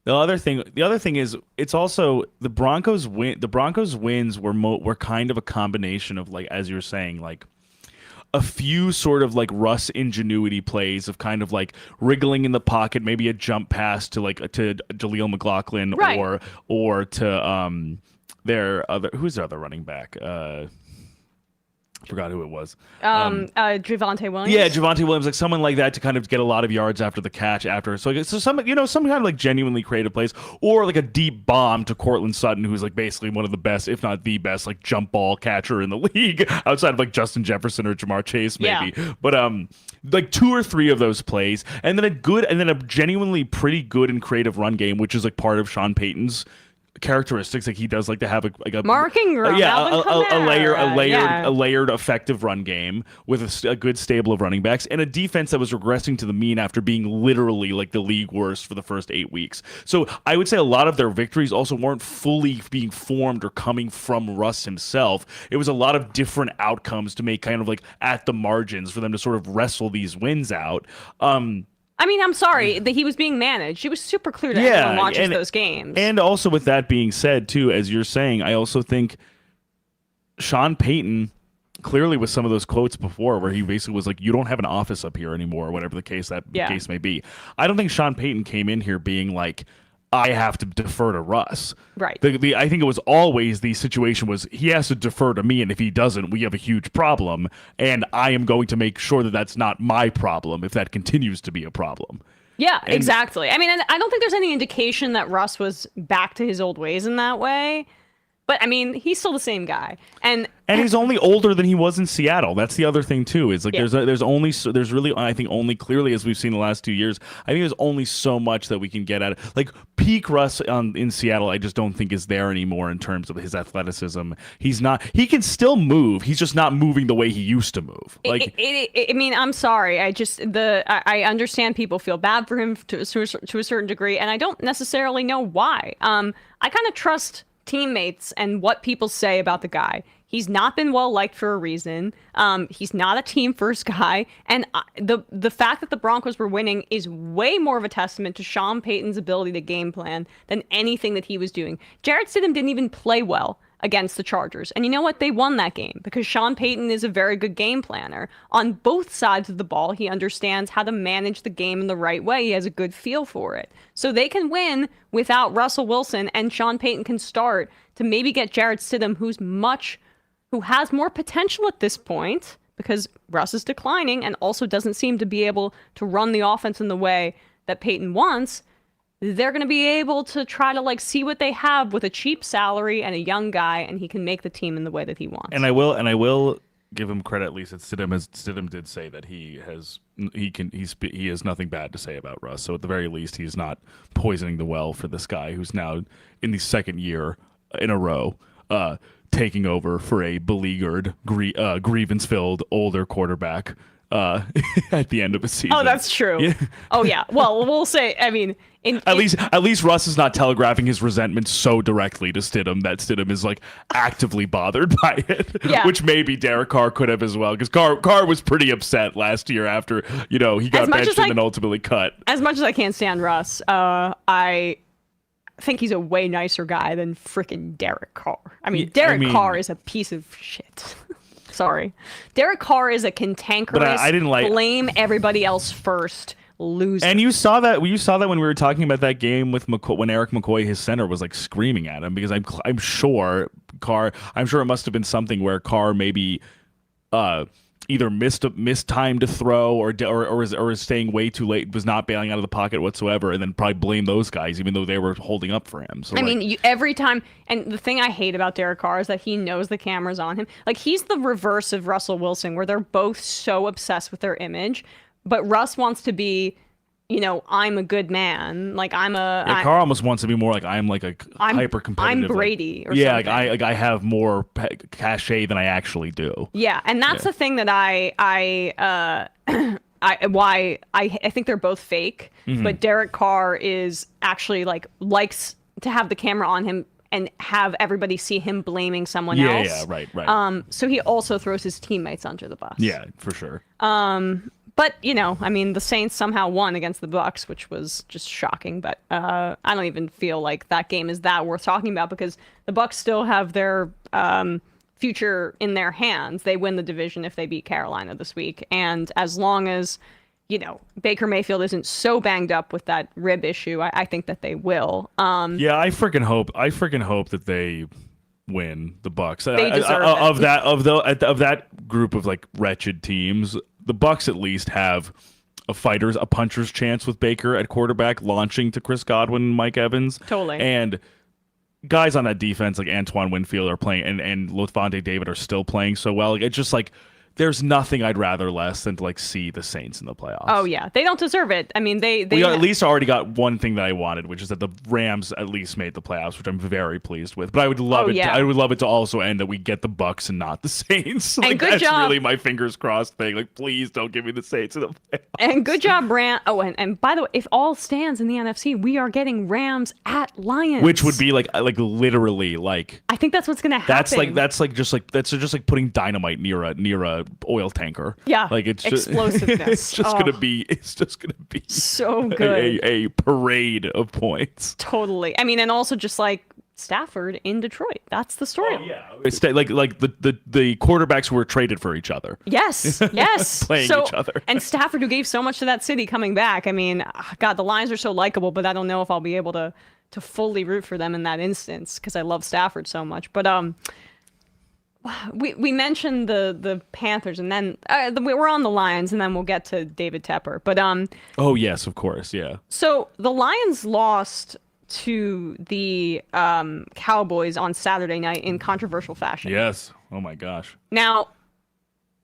S2: the other thing is it's also the Broncos wins were kind of a combination of, like, as you're saying, like, a few sort of like Russ ingenuity plays of kind of like wriggling in the pocket, maybe a jump pass to Jaleel McLaughlin, right, or to who's their other running back? Forgot who it was.
S1: Javonte Williams.
S2: Yeah, Javonte Williams, like someone like that to kind of get a lot of yards after the catch so some kind of like genuinely creative plays, or like a deep bomb to Cortland Sutton, who's like basically one of the best, if not the best, like jump ball catcher in the league outside of like Justin Jefferson or Jamar Chase maybe. Yeah. But like 2 or 3 of those plays, and then a genuinely pretty good and creative run game, which is like part of Sean Payton's characteristics. Like he does like to have a
S1: marking room,
S2: a layered effective run game with a good stable of running backs and a defense that was regressing to the mean after being literally like the league worst for the first 8 weeks. So I would say a lot of their victories also weren't fully being formed or coming from Russ himself. It was a lot of different outcomes to make kind of like at the margins for them to sort of wrestle these wins out.
S1: I mean, I'm sorry that he was being managed. It was super clear to anyone who watches those games.
S2: And also with that being said, too, as you're saying, I also think Sean Payton, clearly with some of those quotes before where he basically was like, you don't have an office up here anymore, or whatever the case may be. I don't think Sean Payton came in here being like, I have to defer to Russ.
S1: Right.
S2: I think it was always the situation was he has to defer to me, and if he doesn't, we have a huge problem, and I am going to make sure that that's not my problem if that continues to be a problem.
S1: Yeah, exactly. I mean, I don't think there's any indication that Russ was back to his old ways in that way. But, I mean, he's still the same guy. And
S2: he's only older than he was in Seattle. That's the other thing, too. Is like there's really, I think, only clearly, as we've seen the last 2 years, I think there's only so much that we can get at it. Like, peak Russ in Seattle, I just don't think is there anymore in terms of his athleticism. He's not. He can still move. He's just not moving the way he used to move. Like,
S1: I mean, I'm sorry. I understand people feel bad for him to a certain degree, and I don't necessarily know why. I kind of trust teammates and what people say about the guy. He's not been well liked for a reason. He's not a team first guy, and the fact that the Broncos were winning is way more of a testament to Sean Payton's ability to game plan than anything that he was doing. Jarrett Stidham didn't even play well against the Chargers, and you know what? They won that game because Sean Payton is a very good game planner. On both sides of the ball, he understands how to manage the game in the right way. He has a good feel for it. So they can win without Russell Wilson, and Sean Payton can start to maybe get Jarrett Stidham, who has more potential at this point because Russ is declining and also doesn't seem to be able to run the offense in the way that Payton wants. They're going to be able to try to like see what they have with a cheap salary and a young guy, and he can make the team in the way that he wants.
S2: And I will give him credit, at least that Stidham did say that he has nothing bad to say about Russ. So at the very least, he's not poisoning the well for this guy who's now in the second year in a row taking over for a beleaguered, grievance-filled older quarterback at the end of a season.
S1: Oh, that's true. Yeah. Oh, yeah. Well, we'll say, I mean...
S2: At least Russ is not telegraphing his resentment so directly to Stidham that Stidham is like actively bothered by it, which maybe Derek Carr could have as well, because Carr was pretty upset last year after he got benched and then ultimately cut.
S1: As much as I can't stand Russ, I think he's a way nicer guy than freaking Derek Carr. I mean, Derek Carr is a piece of shit. Sorry, Derek Carr is a cantankerous.
S2: But I didn't like
S1: blame everybody else first. Loser.
S2: And you saw that when we were talking about that game with when Eric McCoy, his center, was like screaming at him because I'm sure it must have been something where Carr maybe either missed time to throw or is staying way too late, was not bailing out of the pocket whatsoever, and then probably blame those guys even though they were holding up for him. So
S1: mean, every time, and the thing I hate about Derek Carr is that he knows the camera's on him. Like, he's the reverse of Russell Wilson, where they're both so obsessed with their image. But Russ wants to be, I'm a good man. Like,
S2: Carr almost wants to be more like I'm hyper competitive.
S1: I'm Brady or
S2: something.
S1: Like
S2: I have more cachet than I actually do.
S1: Yeah, and that's the thing that I think they're both fake. Mm-hmm. But Derek Carr is actually likes to have the camera on him and have everybody see him blaming someone else.
S2: Yeah, right.
S1: So he also throws his teammates under the bus.
S2: Yeah, for sure.
S1: But, the Saints somehow won against the Bucs, which was just shocking. But I don't even feel like that game is that worth talking about because the Bucs still have their future in their hands. They win the division if they beat Carolina this week. And as long as, Baker Mayfield isn't so banged up with that rib issue, I think that they will.
S2: Yeah, I freaking hope that they win. The Bucks.
S1: They deserve it.
S2: Of that group of like wretched teams, the Bucks at least have a puncher's chance with Baker at quarterback, launching to Chris Godwin and Mike Evans.
S1: Totally.
S2: And guys on that defense like Antoine Winfield are playing, and Lavonte David are still playing so well. Like, it's just like there's nothing I'd rather less than to like see the Saints in the playoffs.
S1: Oh yeah, they don't deserve it. I mean, we
S2: at least already got one thing that I wanted, which is that the Rams at least made the playoffs, which I'm very pleased with. But I would love it. I would love it to also end that we get the Bucks and not the Saints. Like,
S1: and good
S2: that's
S1: job.
S2: Really my fingers crossed thing. Like, please don't give me the Saints in the playoffs.
S1: And good job, Rams. Oh, and by the way, if all stands in the NFC, we are getting Rams at Lions,
S2: which would be like literally like.
S1: I think that's what's gonna happen.
S2: That's just like putting dynamite near a oil tanker.
S1: Yeah,
S2: like it's
S1: explosiveness.
S2: It's just gonna be
S1: so good.
S2: A parade of points.
S1: Totally. I mean, and also just like Stafford in Detroit. That's the story.
S2: Oh, yeah. It's like the quarterbacks who were traded for each other.
S1: Yes.
S2: Playing each other.
S1: And Stafford, who gave so much to that city, coming back. I mean, God, the Lions are so likable, but I don't know if I'll be able to fully root for them in that instance because I love Stafford so much. But we mentioned the Panthers, and then we're on the Lions, and then we'll get to David Tepper. But
S2: oh yes, of course, yeah.
S1: So the Lions lost to the Cowboys on Saturday night in controversial fashion.
S2: Yes. Oh my gosh.
S1: Now,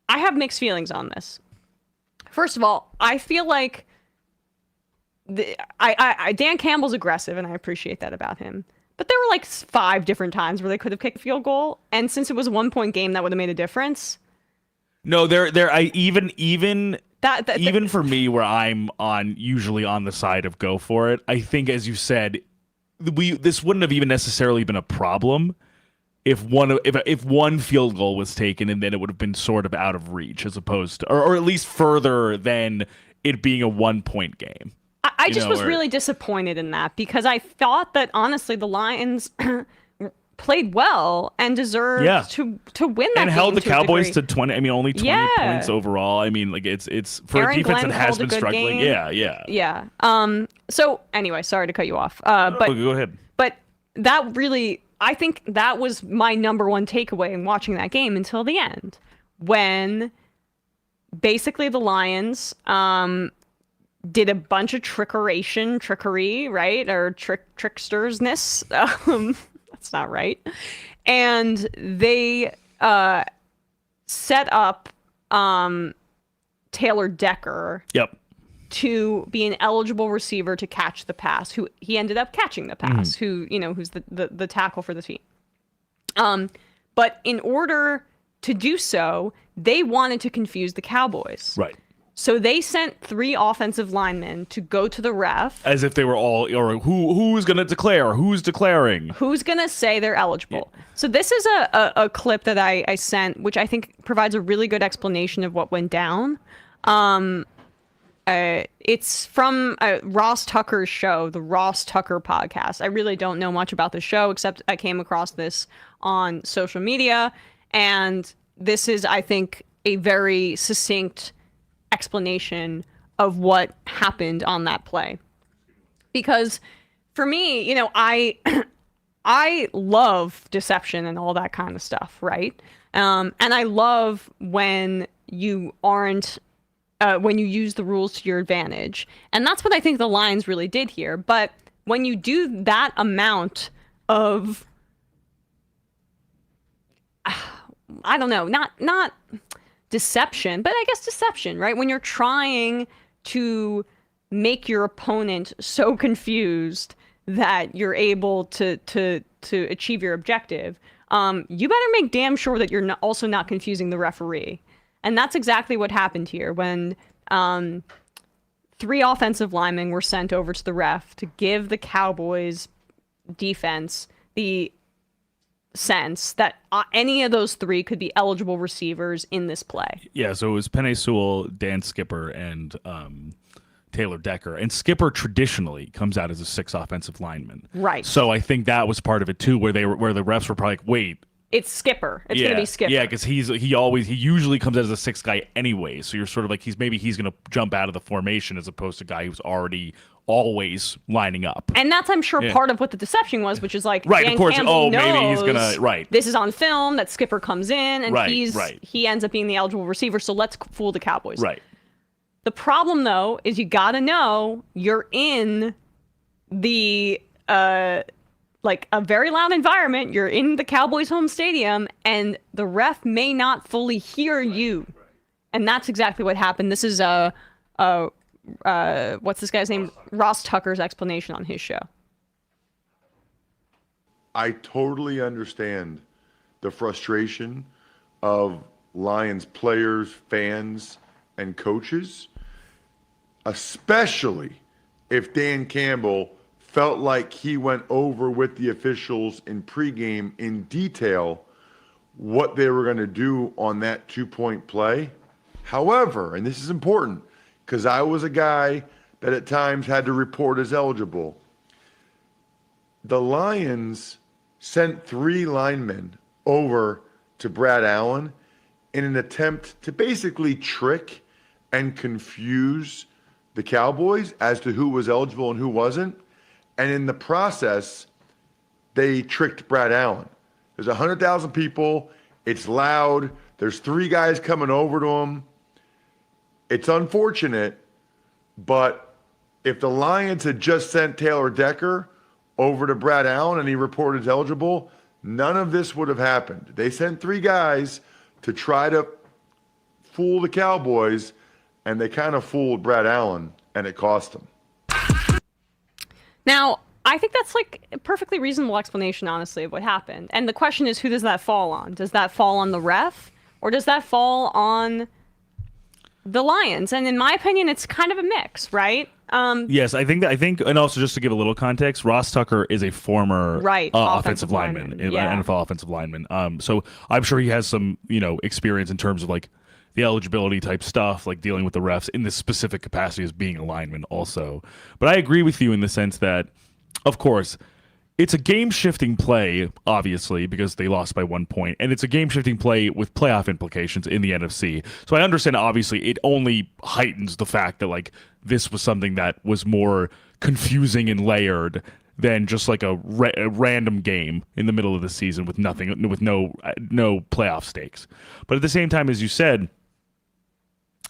S1: I have mixed feelings on this. First of all, I feel like Dan Campbell's aggressive, and I appreciate that about him. But there were like 5 different times where they could have kicked a field goal, and since it was a 1-point game, that would have made a difference.
S2: No, even for me, where I'm usually on the side of go for it, I think, as you said, this wouldn't have even necessarily been a problem if one field goal was taken, and then it would have been sort of out of reach, as opposed to, or at least further than it being a 1-point game.
S1: I just was really disappointed in that because I thought that, honestly, the Lions played well and deserved to win that game.
S2: And held the Cowboys to 20. I mean, only 20 points overall. I mean, like it's for
S1: Aaron
S2: a defense
S1: Glenn
S2: that has been struggling.
S1: Game. Yeah. So anyway, sorry to cut you off. But
S2: go ahead.
S1: But that really, I think that was my number one takeaway in watching that game until the end, when basically the Lions did a bunch of trickery, right? Or trickstersness. That's not right. And they set up Taylor Decker to be an eligible receiver to catch the pass, who he ended up catching the pass, who's the tackle for the team. But in order to do so, they wanted to confuse the Cowboys.
S2: Right.
S1: So they sent 3 offensive linemen to go to the ref.
S2: As if they were all, or who's going to declare? Who's declaring? Who's
S1: going to say they're eligible? Yeah. So this is a clip that I sent, which I think provides a really good explanation of what went down. It's from Ross Tucker's show, the Ross Tucker podcast. I really don't know much about the show, except I came across this on social media. And this is, I think, a very succinct explanation of what happened on that play. Because for me, I love deception and all that kind of stuff, right? And I love when you aren't when you use the rules to your advantage. And that's what I think the Lions really did here. But when you do that amount of I don't know, not deception, but I guess deception, right? When you're trying to make your opponent so confused that you're able to achieve your objective, you better make damn sure that you're also not confusing the referee. And that's exactly what happened here when 3 offensive linemen were sent over to the ref to give the Cowboys defense the sense that any of those 3 could be eligible receivers in this play.
S2: Yeah, so it was Penei Sewell, Dan Skipper, and Taylor Decker. And Skipper traditionally comes out as a 6 offensive lineman.
S1: Right.
S2: So I think that was part of it too, where the refs were probably like, wait.
S1: It's Skipper. It's going to be Skipper.
S2: Yeah, because he usually comes out as a 6th guy anyway. So you're sort of like he's going to jump out of the formation as opposed to a guy who's already always lining up.
S1: And that's, I'm sure, part of what the deception was, which is like,
S2: right,
S1: Dan
S2: of course.
S1: Campbell knows
S2: maybe he's gonna
S1: this is on film, that Skipper comes in, and he ends up being the eligible receiver, so let's fool the Cowboys.
S2: Right.
S1: The problem, though, is you gotta know you're in the like a very loud environment. You're in the Cowboys' home stadium, and the ref may not fully hear you. And that's exactly what happened. This is what's this guy's name? Ross Tucker's explanation on his show.
S3: I totally understand the frustration of Lions players, fans, and coaches, especially if Dan Campbell felt like he went over with the officials in pregame in detail what they were going to do on that 2-point play. However, and this is important because I was a guy that at times had to report as eligible, the Lions sent 3 linemen over to Brad Allen in an attempt to basically trick and confuse the Cowboys as to who was eligible and who wasn't. And in the process, they tricked Brad Allen. There's 100,000 people. It's loud. There's 3 guys coming over to him. It's unfortunate, but if the Lions had just sent Taylor Decker over to Brad Allen and he reported as eligible, none of this would have happened. They sent 3 guys to try to fool the Cowboys, and they kind of fooled Brad Allen, and it cost them.
S1: Now, I think that's like a perfectly reasonable explanation, honestly, of what happened. And the question is, who does that fall on? Does that fall on the ref, or does that fall on the Lions? And in my opinion, it's kind of a mix, right?
S2: Yes, I think, and also just to give a little context, Ross Tucker is a former offensive lineman, NFL offensive lineman. So I'm sure he has some, experience in terms of like the eligibility type stuff, like dealing with the refs in this specific capacity as being a lineman also. But I agree with you in the sense that, of course, it's a game-shifting play, obviously, because they lost by 1 point, and it's a game-shifting play with playoff implications in the NFC. So I understand, obviously, it only heightens the fact that, like, this was something that was more confusing and layered than just like a random game in the middle of the season with no playoff stakes. But at the same time, as you said,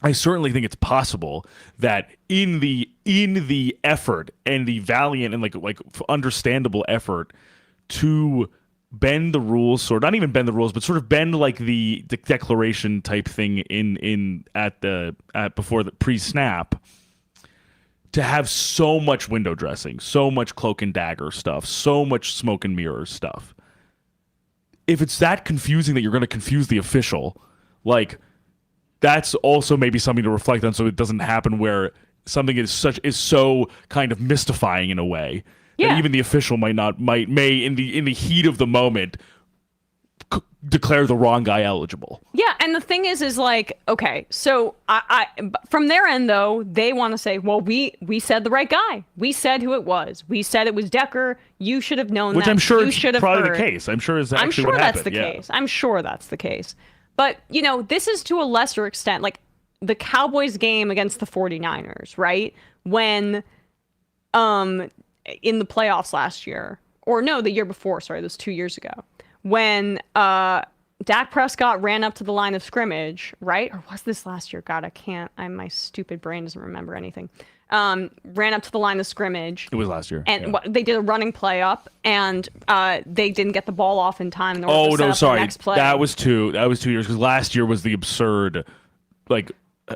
S2: I certainly think it's possible that in the effort and the valiant and like understandable effort to bend the rules, sort not even bend the rules, but sort of bend like the declaration type thing before the pre-snap, to have so much window dressing, so much cloak and dagger stuff, so much smoke and mirrors stuff. If it's that confusing that you're going to confuse the official, like, that's also maybe something to reflect on, so it doesn't happen where something is so kind of mystifying in a way that even the official may in the heat of the moment declare the wrong guy eligible.
S1: Yeah, and the thing is like, okay, so I from their end though, they want to say, well, we said the right guy. We said who it was. We said it was Decker. You should have known that.
S2: Which I'm sure
S1: is
S2: probably the case. I'm sure is actually what happened.
S1: That's the case. I'm sure that's the case. But, this is to a lesser extent, like the Cowboys game against the 49ers, right? When in the playoffs last year, or no, the year before, sorry, this was 2 years ago, when Dak Prescott ran up to the line of scrimmage, right? Or was this last year? God, my stupid brain doesn't remember anything. Ran up to the line of scrimmage.
S2: It was last year.
S1: And they did a running play up, and they didn't get the ball off in time.
S2: Sorry. That was 2 years, because last year was the absurd, like,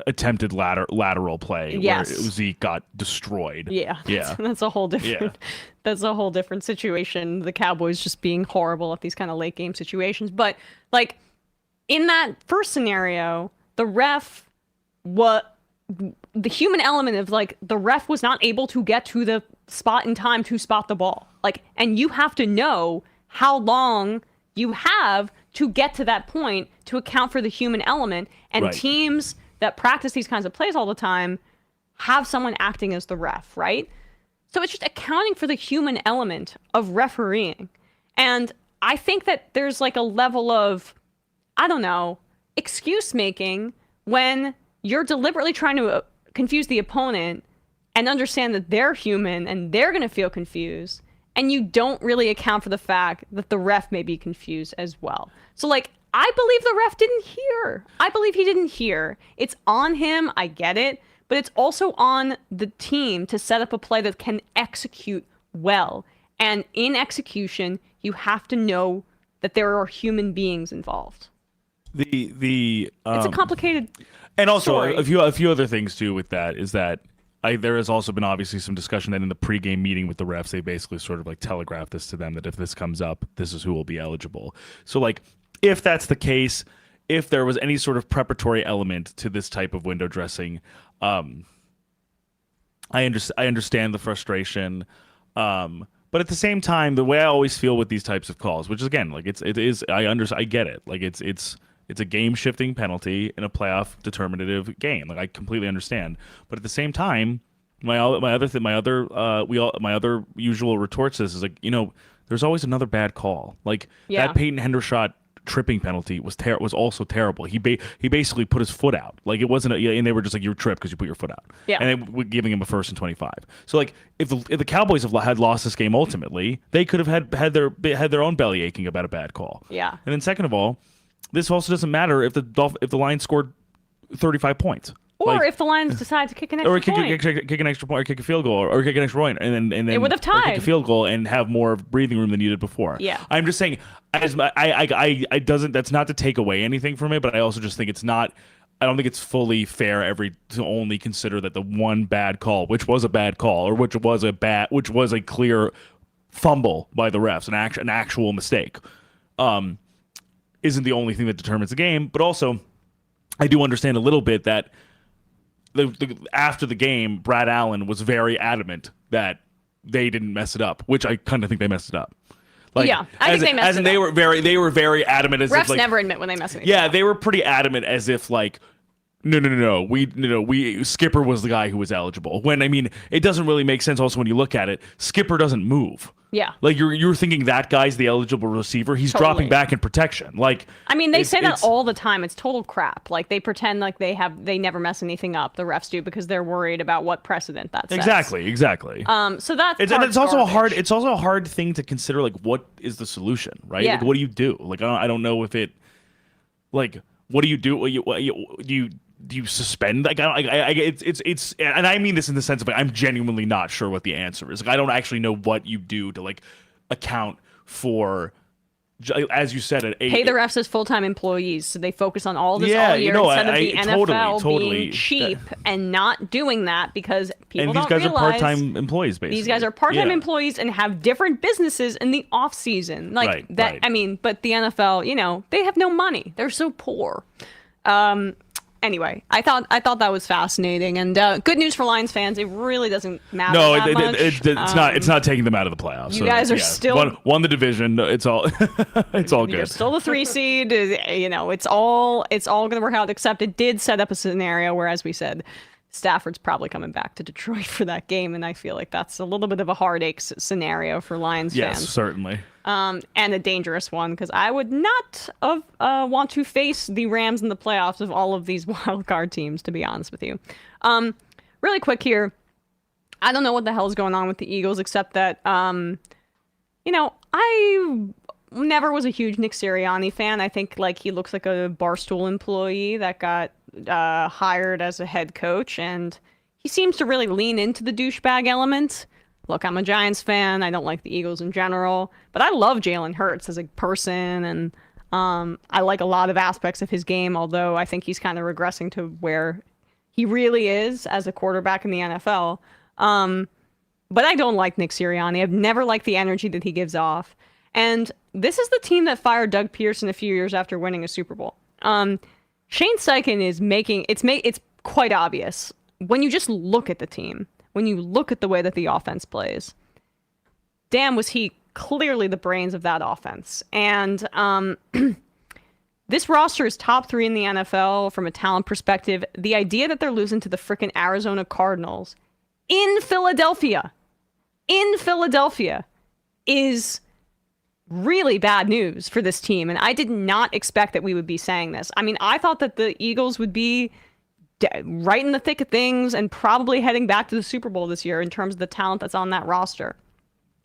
S2: attempted lateral play where Zeke got destroyed.
S1: Yeah. That's a whole different. That's a whole different situation. The Cowboys just being horrible at these kind of late game situations. But like in that first scenario, the human element of like the ref was not able to get to the spot in time to spot the ball. Like, and you have to know how long you have to get to that point to account for the human element. And teams that practice these kinds of plays all the time have someone acting as the ref, right? So it's just accounting for the human element of refereeing. And I think that there's like a level of, I don't know, excuse making when you're deliberately trying to confuse the opponent and understand that they're human and they're going to feel confused. And you don't really account for the fact that the ref may be confused as well. So, like, I believe the ref didn't hear. I believe he didn't hear. It's on him. I get it. But it's also on the team to set up a play that can execute well. And in execution, you have to know that there are human beings involved. It's a complicated
S2: and also
S1: story.
S2: a few other things too with that is that there has also been obviously some discussion that in the pregame meeting with the refs, they basically sort of like telegraphed this to them that if this comes up, this is who will be eligible. So like, if that's the case, if there was any sort of preparatory element to this type of window dressing, I understand the frustration. But at the same time, the way I always feel with these types of calls, which is again, like I get it. Like it's a game shifting penalty in a playoff determinative game. Like I completely understand. But at the same time, my other usual retort to this is like, there's always another bad call. Like that Peyton Hendershot tripping penalty was also terrible. He basically put his foot out. Like it wasn't and they were just like, you tripped because you put your foot out. Yeah. And they were giving him a 1st and 25. So like if the Cowboys had lost this game ultimately, they could have had their own belly aching about a bad call.
S1: Yeah.
S2: And then second of all, this also doesn't matter if the Lions scored 35 points.
S1: Or if the Lions decide to kick an extra point.
S2: Kick an extra point, or kick a field goal, or kick an extra point, and then
S1: it would have tied.
S2: Kick a field goal and have more breathing room than you did before.
S1: Yeah,
S2: I'm just saying, that's not to take away anything from it, but I also just think it's not. I don't think it's fully fair to only consider that the one bad call, which was a bad call, or which was a clear fumble by the refs, an actual mistake, isn't the only thing that determines the game. But also, I do understand a little bit that. After the game, Brad Allen was very adamant that they didn't mess it up, which I kind of think they messed it up.
S1: Like, yeah, I think they messed it up.
S2: They were very adamant as
S1: refs
S2: if like,
S1: never admit when they mess anything
S2: up.
S1: Yeah,
S2: they were pretty adamant as if like no. We Skipper was the guy who was eligible. When I mean, it doesn't really make sense. Also, when you look at it, Skipper doesn't move.
S1: Yeah,
S2: like you're thinking that guy's the eligible receiver. He's dropping back in protection. Like
S1: I mean, they say that all the time. It's total crap. Like they pretend like they never mess anything up. The refs do because they're worried about what precedent that sets.
S2: Exactly.
S1: So that's
S2: it's also a hard. It's also a hard thing to consider. Like, what is the solution, right?
S1: Yeah.
S2: Like, what do you do? Like, I don't know if it. Like, what do you do? Do you suspend? Like, it's, and I mean this in the sense of like, I'm genuinely not sure what the answer is. Like, I don't actually know what you do to like account for, as you said,
S1: pay the refs as full-time employees, so they focus on all this all year instead of the NFL being cheap and not doing that because people don't realize. And these guys are
S2: part-time employees, basically.
S1: These guys are part-time employees and have different businesses in the off-season, like that. Right. I mean, but the NFL, they have no money. They're so poor. Anyway, I thought that was fascinating, and good news for Lions fans. It really doesn't matter. No, much.
S2: It's not taking them out of the playoffs.
S1: You guys are still
S2: won the division. It's all it's all good.
S1: You're still the 3 seed. It's all going to work out. Except it did set up a scenario where, as we said, Stafford's probably coming back to Detroit for that game, and I feel like that's a little bit of a heartache scenario for Lions fans.
S2: Yes, certainly.
S1: And a dangerous one because I would not want to face the Rams in the playoffs of all of these wild card teams, to be honest with you. Really quick here, I don't know what the hell is going on with the Eagles except that, I never was a huge Nick Sirianni fan. I think like he looks like a Barstool employee that got hired as a head coach, and he seems to really lean into the douchebag element. Look, I'm a Giants fan. I don't like the Eagles in general, but I love Jalen Hurts as a person, and I like a lot of aspects of his game, although I think he's kind of regressing to where he really is as a quarterback in the NFL. But I don't like Nick Sirianni. I've never liked the energy that he gives off. And this is the team that fired Doug Pearson a few years after winning a Super Bowl. Shane Steichen is it's quite obvious when you just look at the team. When you look at the way that the offense plays, damn, was he clearly the brains of that offense. And this roster is top 3 in the NFL from a talent perspective. The idea that they're losing to the freaking Arizona Cardinals in Philadelphia is really bad news for this team. And I did not expect that we would be saying this. I mean, I thought that the Eagles would be right in the thick of things and probably heading back to the Super Bowl this year in terms of the talent that's on that roster.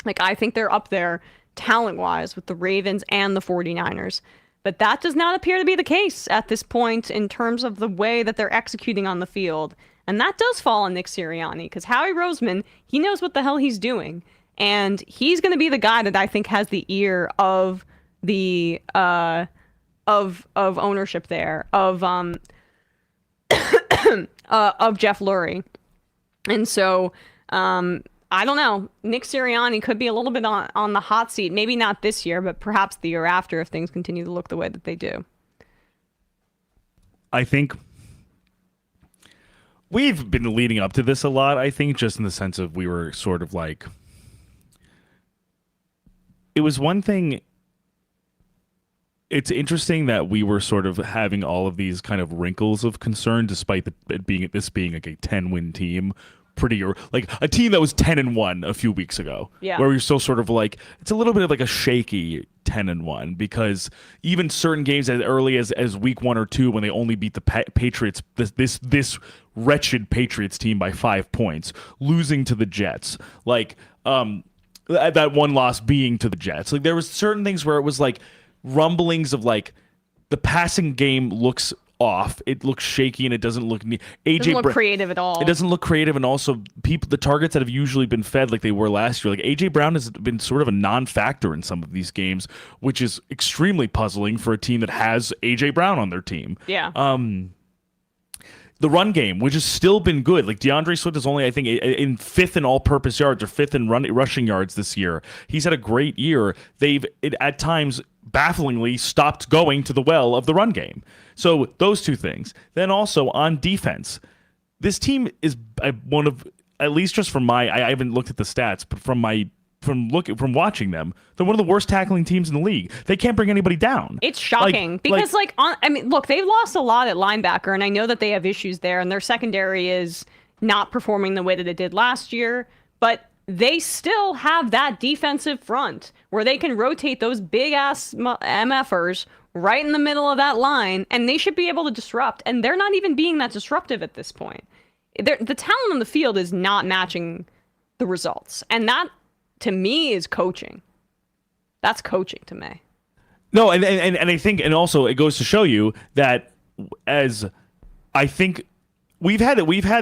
S1: Like, I think they're up there talent-wise with the Ravens and the 49ers. But that does not appear to be the case at this point in terms of the way that they're executing on the field. And that does fall on Nick Sirianni, because Howie Roseman, he knows what the hell he's doing. And he's going to be the guy that I think has the ear of the of ownership there, of Jeff Lurie. And so I don't know. Nick Sirianni could be a little bit on the hot seat. Maybe not this year, but perhaps the year after if things continue to look the way that they do.
S2: I think we've been leading up to this a lot, I think, just in the sense of we were sort of like... It was one thing... It's interesting that we were sort of having all of these kind of wrinkles of concern, despite it being like a 10-win team, like a team that was 10-1 a few weeks ago.
S1: Yeah.
S2: Where we were still sort of like, it's a little bit of like a shaky 10-1, because even certain games as early as week 1 or 2, when they only beat the Patriots, this wretched Patriots team by 5 points, losing to the Jets, like that one loss being to the Jets, like there was certain things where it was like rumblings of like the passing game looks off, it looks shaky, and it doesn't look
S1: doesn't look creative at all.
S2: It doesn't look creative, and also the targets that have usually been fed like they were last year, like AJ Brown has been sort of a non-factor in some of these games, which is extremely puzzling for a team that has AJ Brown on their team.
S1: Yeah.
S2: The run game, which has still been good. Like DeAndre Swift is only, I think, in 5th in all-purpose yards or 5th in rushing yards this year. He's had a great year. They've at times bafflingly stopped going to the well of the run game. So those two things. Then also on defense, this team is one of, at least just from I haven't looked at the stats, but from watching them, they're one of the worst tackling teams in the league. They can't bring anybody down.
S1: It's shocking because look, they've lost a lot at linebacker, and I know that they have issues there, and their secondary is not performing the way that it did last year, but they still have that defensive front where they can rotate those big ass MFers right in the middle of that line, and they should be able to disrupt, and they're not even being that disruptive at this point. The talent on the field is not matching the results, and that, to me, is coaching. That's coaching to me.
S2: No, and I think, and also it goes to show you that, as I think we've had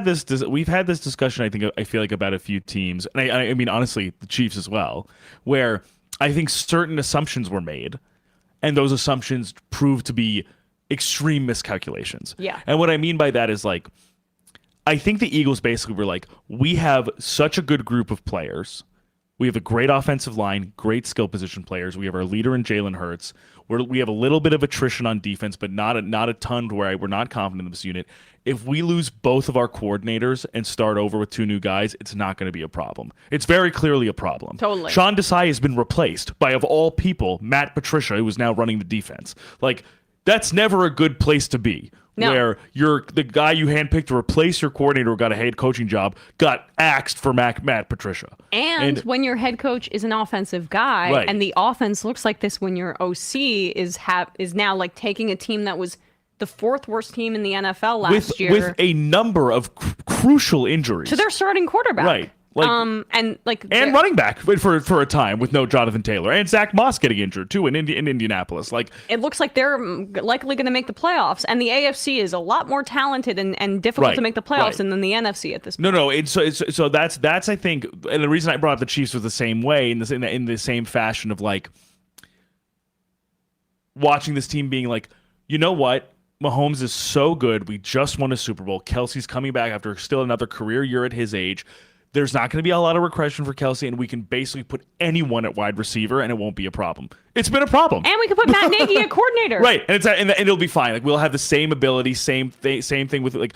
S2: this discussion. I feel like about a few teams, and I mean honestly the Chiefs as well, where I think certain assumptions were made, and those assumptions proved to be extreme miscalculations.
S1: Yeah.
S2: And what I mean by that is, like, I think the Eagles basically were like, we have such a good group of players. We have a great offensive line, great skill position players. We have our leader in Jalen Hurts. We have a little bit of attrition on defense, but not a ton to where we're not confident in this unit. If we lose both of our coordinators and start over with 2 new guys, it's not going to be a problem. It's very clearly a problem.
S1: Totally.
S2: Sean Desai has been replaced by, of all people, Matt Patricia, who is now running the defense. Like, that's never a good place to be. No. Where the guy you handpicked to replace your coordinator who got a head coaching job got axed for Matt Patricia.
S1: And when your head coach is an offensive guy, right, and the offense looks like this when your OC is now like taking a team that was the 4th worst team in the NFL last year.
S2: With a number of crucial injuries.
S1: To their starting quarterback.
S2: Right. And running back for a time with no Jonathan Taylor, and Zach Moss getting injured too in Indianapolis. Like,
S1: it looks like they're likely going to make the playoffs, and the AFC is a lot more talented and difficult to make the playoffs than the NFC at this point.
S2: No. So that's I think, and the reason I brought up the Chiefs was the same way, in the same fashion of like watching this team being like, you know what? Mahomes is so good. We just won a Super Bowl. Kelsey's coming back after still another career year at his age. There's not going to be a lot of regression for Kelsey, and we can basically put anyone at wide receiver, and it won't be a problem. It's been a problem.
S1: And we can put Matt Nagy at coordinator.
S2: Right, and it'll be fine. Like, we'll have the same ability, same thing with, like,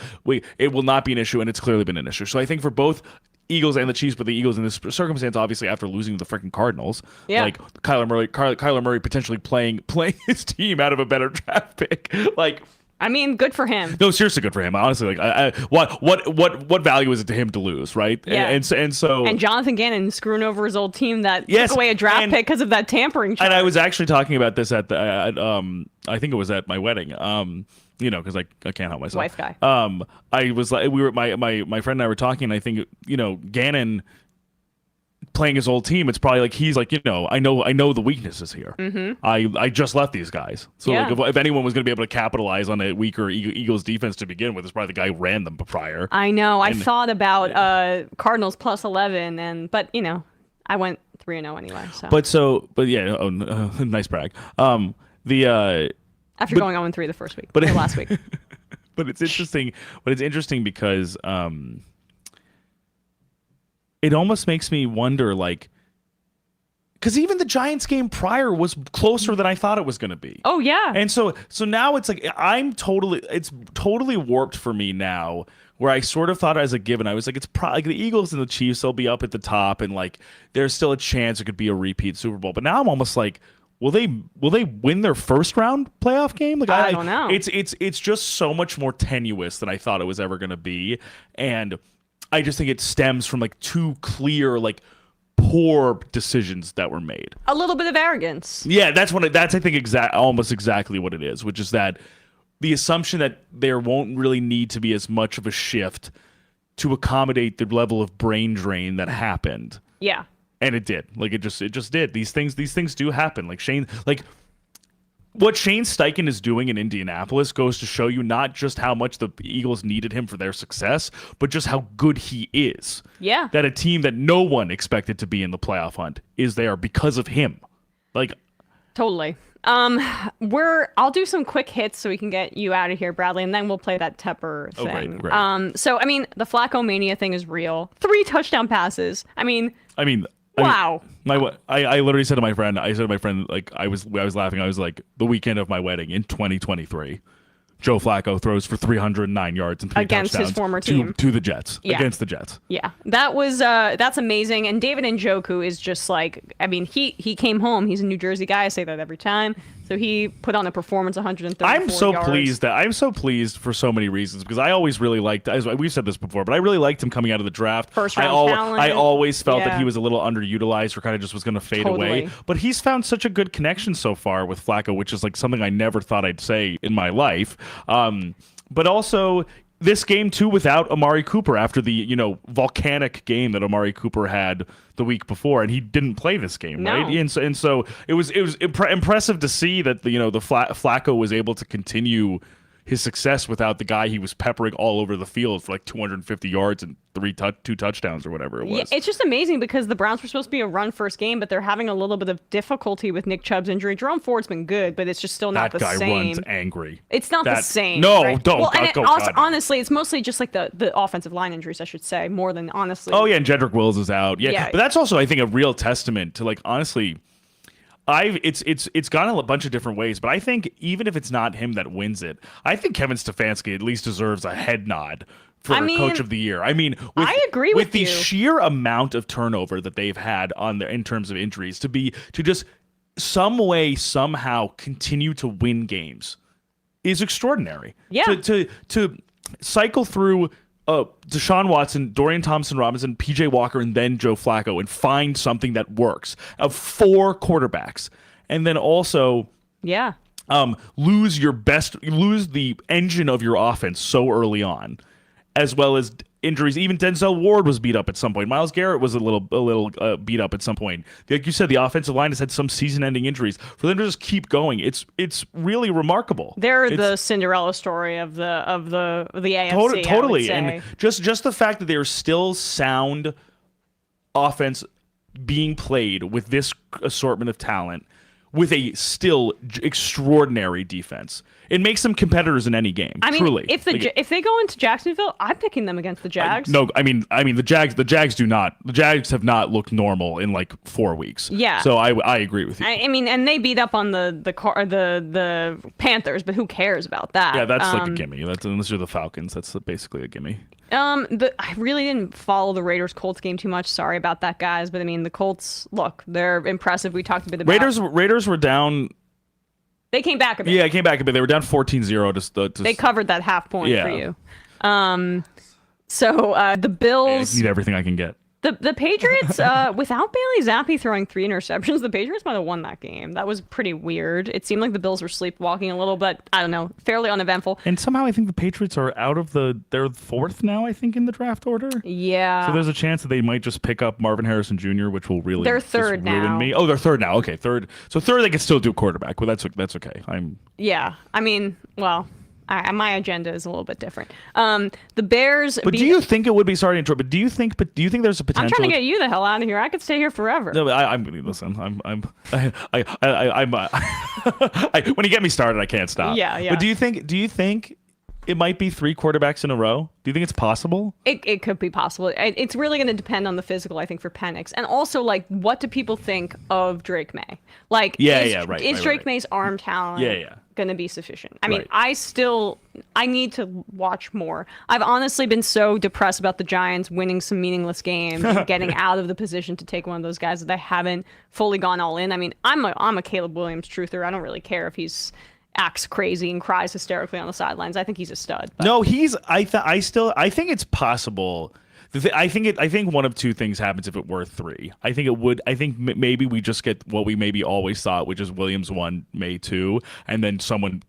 S2: it will not be an issue, and it's clearly been an issue. So I think for both Eagles and the Chiefs, but the Eagles in this circumstance, obviously after losing to the freaking Cardinals, like Kyler Murray potentially playing his team out of a better draft pick, like.
S1: I mean, good for him.
S2: No, seriously, good for him. Honestly, like, what value is it to him to lose, right?
S1: Yeah. And Jonathan Gannon screwing over his old team that took away a draft pick because of that tampering charge.
S2: And I was actually talking about this at I think it was at my wedding. because I can't help myself.
S1: Wife guy.
S2: I was like, my friend and I were talking, and I think, Gannon playing his old team, it's probably like he's like, I know the weaknesses here. Mm-hmm. I just left these guys, so like if anyone was going to be able to capitalize on a weaker Eagles defense to begin with, it's probably the guy who ran them prior.
S1: I know. I thought about Cardinals plus 11, but I went 3-0 anyway. So. But
S2: yeah. Nice brag.
S1: After going 0-3 the first week, or last week.
S2: But it's interesting. Because it almost makes me wonder, because even the Giants game prior was closer than I thought it was going to be.
S1: Oh yeah.
S2: And so now it's like it's totally warped for me now, where I sort of thought as a given. I was like, it's probably the Eagles and the Chiefs, they'll be up at the top, and there's still a chance it could be a repeat Super Bowl. But now I'm almost like, will they win their first round playoff game?
S1: I don't know.
S2: It's just so much more tenuous than I thought it was ever going to be, and I just think it stems from two clear poor decisions that were made.
S1: A little bit of arrogance.
S2: Yeah, that's I think almost exactly what it is, which is that the assumption that there won't really need to be as much of a shift to accommodate the level of brain drain that happened.
S1: Yeah.
S2: And it did. It just did. These things do happen. What Shane Steichen is doing in Indianapolis goes to show you not just how much the Eagles needed him for their success, but just how good he is.
S1: Yeah.
S2: That a team that no one expected to be in the playoff hunt is there because of him.
S1: Totally. I'll do some quick hits so we can get you out of here, Bradley, and then we'll play that Tepper thing.
S2: Great.
S1: So the Flaccomania thing is real. 3 touchdown passes. Wow.
S2: I literally said to my friend, I was laughing. I was like, the weekend of my wedding in 2023, Joe Flacco throws for 309 yards and 3
S1: against
S2: touchdowns
S1: his former team
S2: to the Jets. Yeah. Against the Jets.
S1: Yeah, that's amazing. And David Njoku is just he came home. He's a New Jersey guy. I say that every time. So he put on a performance, 134 yards.
S2: I'm so pleased for so many reasons, because I always really liked, we've said this before, but I really liked him coming out of the draft.
S1: First round talent.
S2: I always felt that he was a little underutilized, or kind of just was going to fade away. But he's found such a good connection so far with Flacco, which is something I never thought I'd say in my life. But also this game too without Amari Cooper, after the volcanic game that Amari Cooper had the week before, and he didn't play this game, right? And so it was impressive to see that the Flacco was able to continue his success without the guy he was peppering all over the field for 250 yards and 2 touchdowns or whatever it was.
S1: Yeah, it's just amazing, because the Browns were supposed to be a run-first game, but they're having a little bit of difficulty with Nick Chubb's injury. Jerome Ford's been good, but it's just still not the same.
S2: That guy runs angry.
S1: It's not the same.
S2: No,
S1: right?
S2: don't.
S1: Well, honestly, it's mostly just the offensive line injuries, I should say, more than honestly.
S2: Oh yeah, and Jedrick Wills is out. Yeah, but that's also, I think, a real testament to honestly. It's gone a bunch of different ways, but I think even if it's not him that wins it, I think Kevin Stefanski at least deserves a head nod for Coach of the Year. I
S1: agree with
S2: the sheer amount of turnover that they've had in terms of injuries, to just some way somehow continue to win games is extraordinary.
S1: Yeah.
S2: To cycle through Deshaun Watson, Dorian Thompson-Robinson, PJ Walker, and then Joe Flacco, and find something that works of 4 quarterbacks, and then also lose the engine of your offense so early on, as well as injuries. Even Denzel Ward was beat up at some point. Myles Garrett was a little beat up at some point. Like you said, the offensive line has had some season-ending injuries. For them to just keep going, it's really remarkable.
S1: They're the Cinderella story of the AFC.
S2: Totally, and just the fact that they're still sound offense being played with this assortment of talent, with a still extraordinary defense. It makes them competitors in any game. Truly.
S1: If they go into Jacksonville, I'm picking them against the Jags.
S2: The Jags do not. The Jags have not looked normal in 4 weeks.
S1: Yeah.
S2: So I agree with you.
S1: And they beat up on the Panthers, but who cares about that?
S2: Yeah, that's a gimme. That's, unless you're the Falcons, that's basically a gimme.
S1: I really didn't follow the Raiders-Colts game too much. Sorry about that, guys. But the Colts, look, they're impressive. We talked a bit about
S2: Raiders were down.
S1: They came back a bit.
S2: Yeah, came back a bit. They were down 14-0 to
S1: they covered that half point for you. So the Bills
S2: need everything I can get.
S1: The Patriots, without Bailey Zappi throwing 3 interceptions, the Patriots might have won that game. That was pretty weird. It seemed like the Bills were sleepwalking a little, but I don't know, fairly uneventful.
S2: And somehow I think the Patriots are they're 4th now, I think, in the draft order.
S1: Yeah.
S2: So there's a chance that they might just pick up Marvin Harrison Jr., which will really
S1: they're 3rd
S2: ruin
S1: now.
S2: me. Oh, they're 3rd now. Okay, 3rd. So 3rd, they can still do quarterback. Well, that's okay.
S1: Yeah. I mean, well, my agenda is a little bit different. The Bears.
S2: But do you think it would be? Sorry to interrupt. But do you think there's a potential?
S1: I'm trying to get you the hell out of here. I could stay here forever.
S2: No, listen. When you get me started, I can't stop.
S1: Yeah.
S2: But do you think it might be 3 quarterbacks in a row? Do you think it's possible?
S1: It could be possible. It's really going to depend on the physical, I think, for Penix. And also, like, what do people think of Drake May? Like, is Drake May's arm talent going to be sufficient? I mean, I need to watch more. I've honestly been so depressed about the Giants winning some meaningless games and getting out of the position to take one of those guys that I haven't fully gone all in. I mean, I'm a Caleb Williams truther. I don't really care if he's acts crazy and cries hysterically on the sidelines. I think he's a stud. But.
S2: No, I think it's possible. I think one of 2 things happens if it were 3. I think maybe we just get what we maybe always thought, which is Williams 1, May 2, and then someone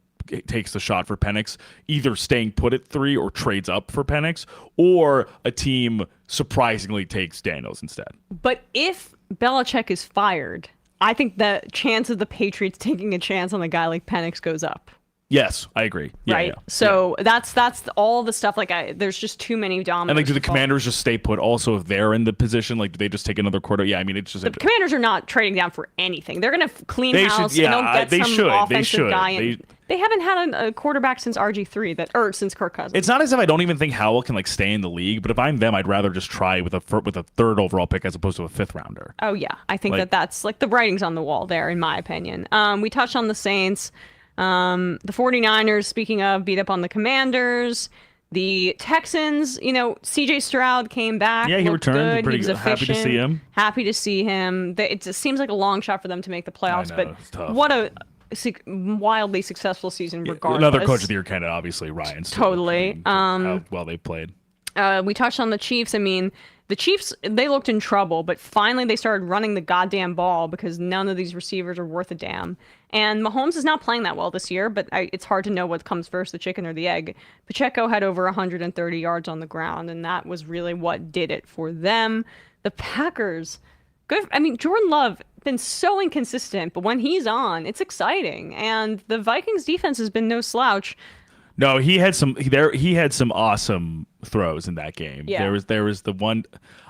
S2: takes the shot for Penix, either staying put at 3 or trades up for Penix, or a team surprisingly takes Daniels instead.
S1: But if Belichick is fired, I think the chance of the Patriots taking a chance on a guy like Penix goes up.
S2: Yes, I agree. Yeah,
S1: right.
S2: Yeah.
S1: So that's all the stuff. Like, there's just too many dominoes.
S2: And like, do the Commanders just stay put? Also, if they're in the position, like, do they just take another quarter? Yeah, I mean, it's just
S1: the Commanders are not trading down for anything. They're going to clean house.
S2: Should, yeah,
S1: and they'll get some offensive guy. And they haven't had a quarterback since RG3 since Kirk Cousins.
S2: It's not as if I don't even think Howell can like stay in the league, but if I'm them, I'd rather just try with a 3rd overall pick as opposed to a 5th rounder.
S1: Oh yeah, I think that's like the writing's on the wall there, in my opinion. We touched on the Saints. The 49ers, speaking of, beat up on the Commanders. The Texans, CJ Stroud came back.
S2: Yeah, he returned.
S1: Good. He was
S2: happy to see him.
S1: Happy to see him. It just seems like a long shot for them to make the playoffs, but what a wildly successful season regardless.
S2: Another coach of the year candidate, obviously, Ryan.
S1: Totally.
S2: How well they played.
S1: We touched on the Chiefs. I mean, the Chiefs, they looked in trouble, but finally they started running the goddamn ball because none of these receivers are worth a damn. And Mahomes is not playing that well this year, but it's hard to know what comes first, the chicken or the egg. Pacheco had over 130 yards on the ground, and that was really what did it for them. The Packers, good. I mean, Jordan Love been so inconsistent, but when he's on, it's exciting. And the Vikings defense has been no slouch.
S2: No, he had some awesome throws in that game.
S1: Yeah.
S2: There was the one.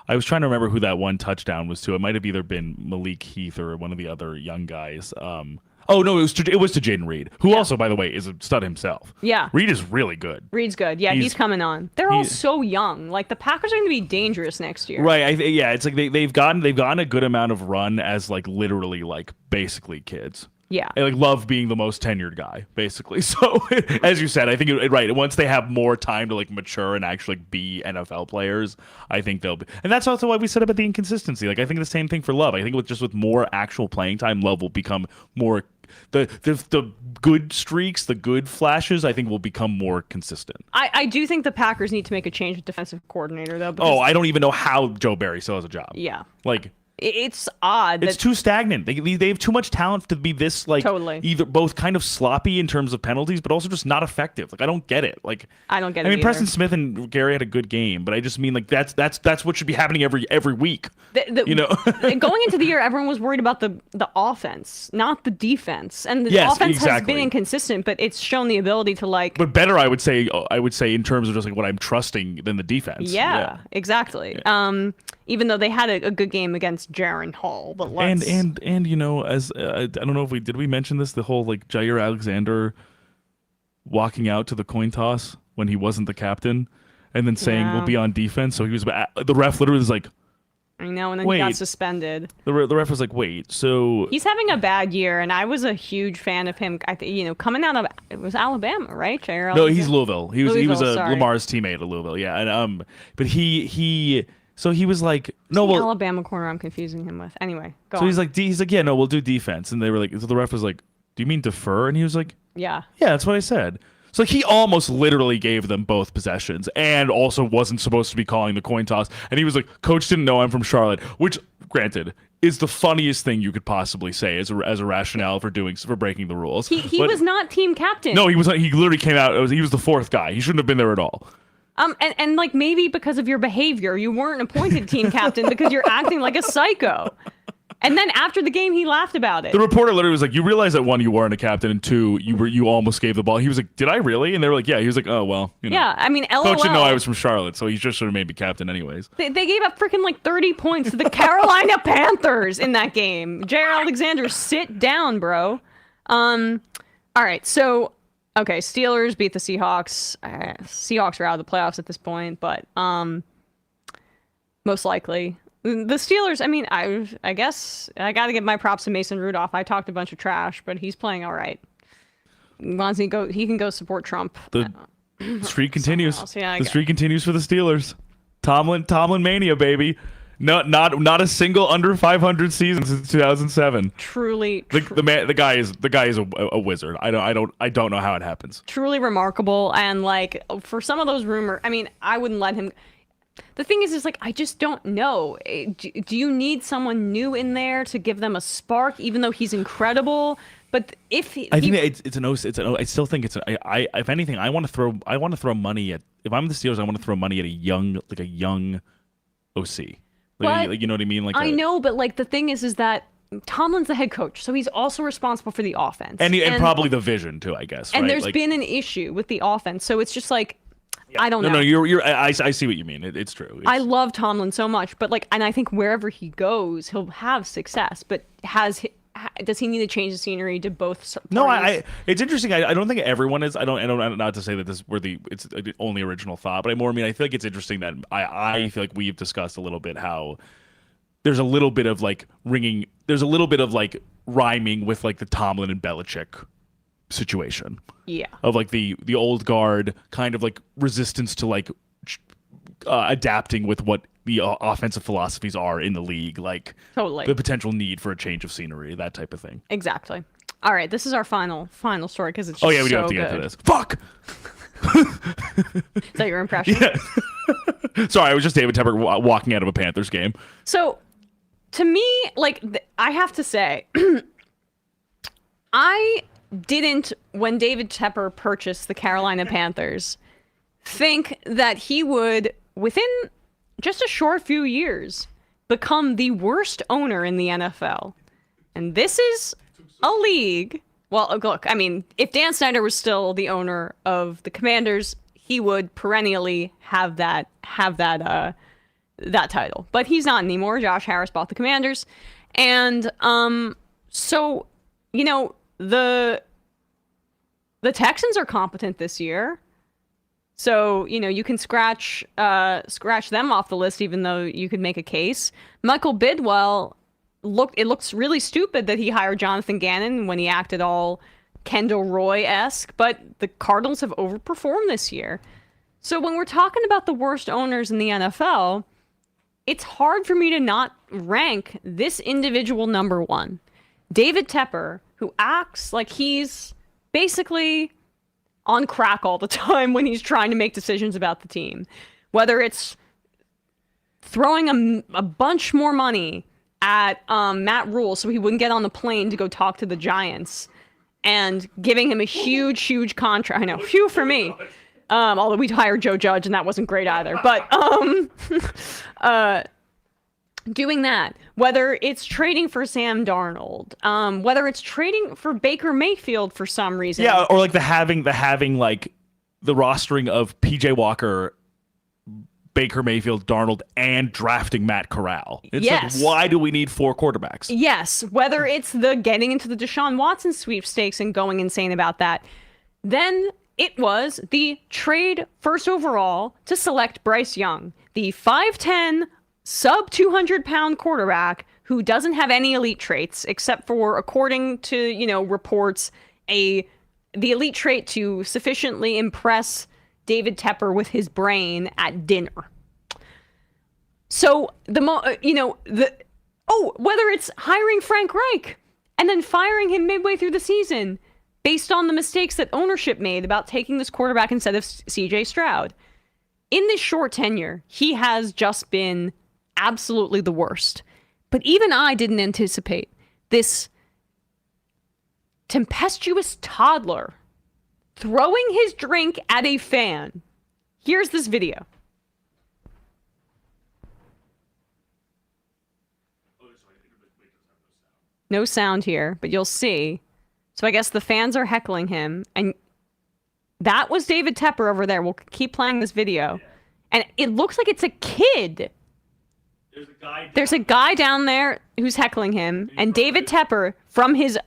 S2: I was trying to remember who that one touchdown was to. It might have either been Malik Heath or one of the other young guys. Oh no, it was to Jaden Reed, who also, by the way, is a stud himself.
S1: Yeah,
S2: Reed is really good.
S1: Reed's good. Yeah, he's coming on. They're all so young. Like, the Packers are going to be dangerous next year.
S2: Right. It's like they've gotten a good amount of run as like literally like basically kids.
S1: Yeah.
S2: And like Love being the most tenured guy, basically. So, as you said, I think right. Once they have more time to like mature and actually be NFL players, I think they'll be. And that's also why we said about the inconsistency. Like, I think the same thing for Love. I think with more actual playing time, Love will become more the good streaks, the good flashes. I think will become more consistent.
S1: I do think the Packers need to make a change with defensive coordinator though.
S2: Oh, I don't even know how Joe Barry still has a job.
S1: Yeah.
S2: Like.
S1: It's odd.
S2: It's too stagnant. They have too much talent to be this like
S1: totally.
S2: Either both kind of sloppy in terms of penalties, but also just not effective. Like, I don't get it. Like,
S1: I don't get it.
S2: I mean,
S1: either.
S2: Preston Smith and Gary had a good game, but I just mean like that's what should be happening every week.
S1: Going into the year, everyone was worried about the offense, not the defense, and the offense has been inconsistent, but it's shown the ability to like.
S2: But better, I would say in terms of just like what I'm trusting than the defense.
S1: Yeah. Exactly. Yeah. Even though they had a good game against Jaron Hall, but let's...
S2: and as I don't know if we mention this, the whole like Jair Alexander walking out to the coin toss when he wasn't the captain, and then saying we'll be on defense. So he was the ref literally was like,
S1: I know, and then he got suspended.
S2: The ref was like, wait, so
S1: he's having a bad year, and I was a huge fan of him. Coming out of it was Alabama, right? Jair
S2: no, he's Louisville. He was
S1: sorry.
S2: Lamar's teammate at Louisville. Yeah, and but he. So he was like, no, well,
S1: Alabama corner. I'm confusing him with. Anyway, go
S2: so
S1: on.
S2: he's like, yeah, no, we'll do defense. And they were like, so the ref was like, do you mean defer? And he was like,
S1: yeah,
S2: that's what I said. So he almost literally gave them both possessions and also wasn't supposed to be calling the coin toss. And he was like, coach didn't know I'm from Charlotte, which, granted, is the funniest thing you could possibly say as a rationale for breaking the rules.
S1: He was not team captain.
S2: No, he was. He literally came out. He was the fourth guy. He shouldn't have been there at all.
S1: And like maybe because of your behavior, you weren't appointed team captain because you're acting like a psycho. And then after the game, he laughed about it.
S2: The reporter literally was like, "You realize that one, you weren't a captain, and two, you almost gave the ball." He was like, "Did I really?" And they were like, "Yeah." He was like, "Oh well."
S1: Yeah, I mean, LOL.
S2: Coach didn't know I was from Charlotte, so he just should have made me captain anyways.
S1: They gave up freaking like 30 points to the Carolina Panthers in that game. Jair Alexander, sit down, bro. All right, so okay, Steelers beat the Seahawks. Seahawks are out of the playoffs at this point, but most likely. The Steelers, I mean, I guess I got to give my props to Mason Rudolph. I talked a bunch of trash, but he's playing all right. Once he can go support Trump.
S2: The streak continues.
S1: Yeah,
S2: the streak continues for the Steelers. Tomlin mania, baby. Not a single under 500 season since 2007.
S1: Truly,
S2: the guy is a wizard. I don't know how it happens.
S1: Truly remarkable, and like for some of those rumors, I mean, I wouldn't let him. The thing is like, I just don't know. Do you need someone new in there to give them a spark, even though he's incredible? But if I think
S2: I still think it's if anything, I want to throw money at, if I'm the Steelers, I want to throw money at a young OC. You know what I mean? Like
S1: I know, but like the thing is that Tomlin's the head coach, so he's also responsible for the offense
S2: and probably the vision too, I guess.
S1: And
S2: right?
S1: there's been an issue with the offense, so it's just like. I don't know.
S2: No, I see what you mean. It's true.
S1: I love Tomlin so much, but like, and I think wherever he goes, he'll have success. But does he need to change the scenery to both parties?
S2: No, it's interesting. I don't think everyone is. I don't not to say that it's the only original thought, but I feel like it's interesting that I feel like we've discussed a little bit how there's a little bit of like rhyming with like the Tomlin and Belichick situation.
S1: Yeah.
S2: Of like the old guard kind of like resistance to like adapting with what the offensive philosophies are in the league, like
S1: totally
S2: the potential need for a change of scenery, that type of thing.
S1: Exactly. All right, this is our final story because it's just
S2: we do have to get to this. Fuck.
S1: Is that your impression?
S2: Yeah. Sorry, I was just David Tepper walking out of a Panthers game.
S1: So, to me, like I have to say, I didn't, when David Tepper purchased the Carolina Panthers, think that he would, within just a short few years, become the worst owner in the NFL. And this is a league. Well, look, I mean, if Dan Snyder was still the owner of the Commanders, he would perennially have that title. But he's not anymore. Josh Harris bought the Commanders. And so, you know, the Texans are competent this year. So, you know, you can scratch them off the list, even though you could make a case. Michael Bidwell, it looks really stupid that he hired Jonathan Gannon when he acted all Kendall Roy-esque, but the Cardinals have overperformed this year. So when we're talking about the worst owners in the NFL, it's hard for me to not rank this individual number one. David Tepper, who acts like he's basically on crack all the time when he's trying to make decisions about the team. Whether it's throwing a bunch more money at Matt Rule so he wouldn't get on the plane to go talk to the Giants and giving him a huge contract. I know, phew for me. Although we hired Joe Judge and that wasn't great either. But doing that, whether it's trading for Sam Darnold, whether it's trading for Baker Mayfield for some reason.
S2: Yeah, or like the having like the rostering of PJ Walker, Baker Mayfield, Darnold, and drafting Matt Corral. It's
S1: yes.
S2: Like, why do we need 4 quarterbacks?
S1: Yes, whether it's the getting into the Deshaun Watson sweepstakes and going insane about that. Then it was the trade first overall to select Bryce Young, the 5'10", sub 200-pound quarterback who doesn't have any elite traits except for, according to, you know, reports, the elite trait to sufficiently impress David Tepper with his brain at dinner. So whether it's hiring Frank Reich and then firing him midway through the season based on the mistakes that ownership made about taking this quarterback instead of CJ Stroud. In this short tenure, he has just been absolutely the worst. But even I didn't anticipate this tempestuous toddler throwing his drink at a fan. Here's this video. No sound here, but you'll see. So I guess the fans are heckling him, and that was David Tepper over there. We'll keep playing this video. And it looks like it's a kid. There's a guy down there who's heckling him, and David Tepper, from his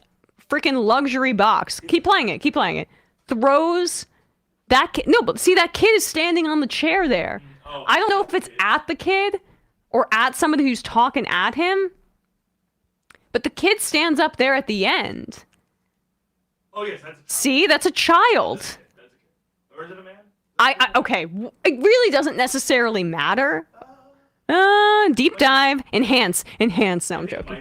S1: freaking luxury box, keep playing it, throws that kid. No, but see, that kid is standing on the chair there. I don't know if it's at the kid or at somebody who's talking at him, but the kid stands up there at the end.
S2: Oh, yes, that's a child.
S1: See, that's a child.
S2: That's a kid. Or is it a man?
S1: Okay, it really doesn't necessarily matter. Deep dive, enhance. No, I'm joking.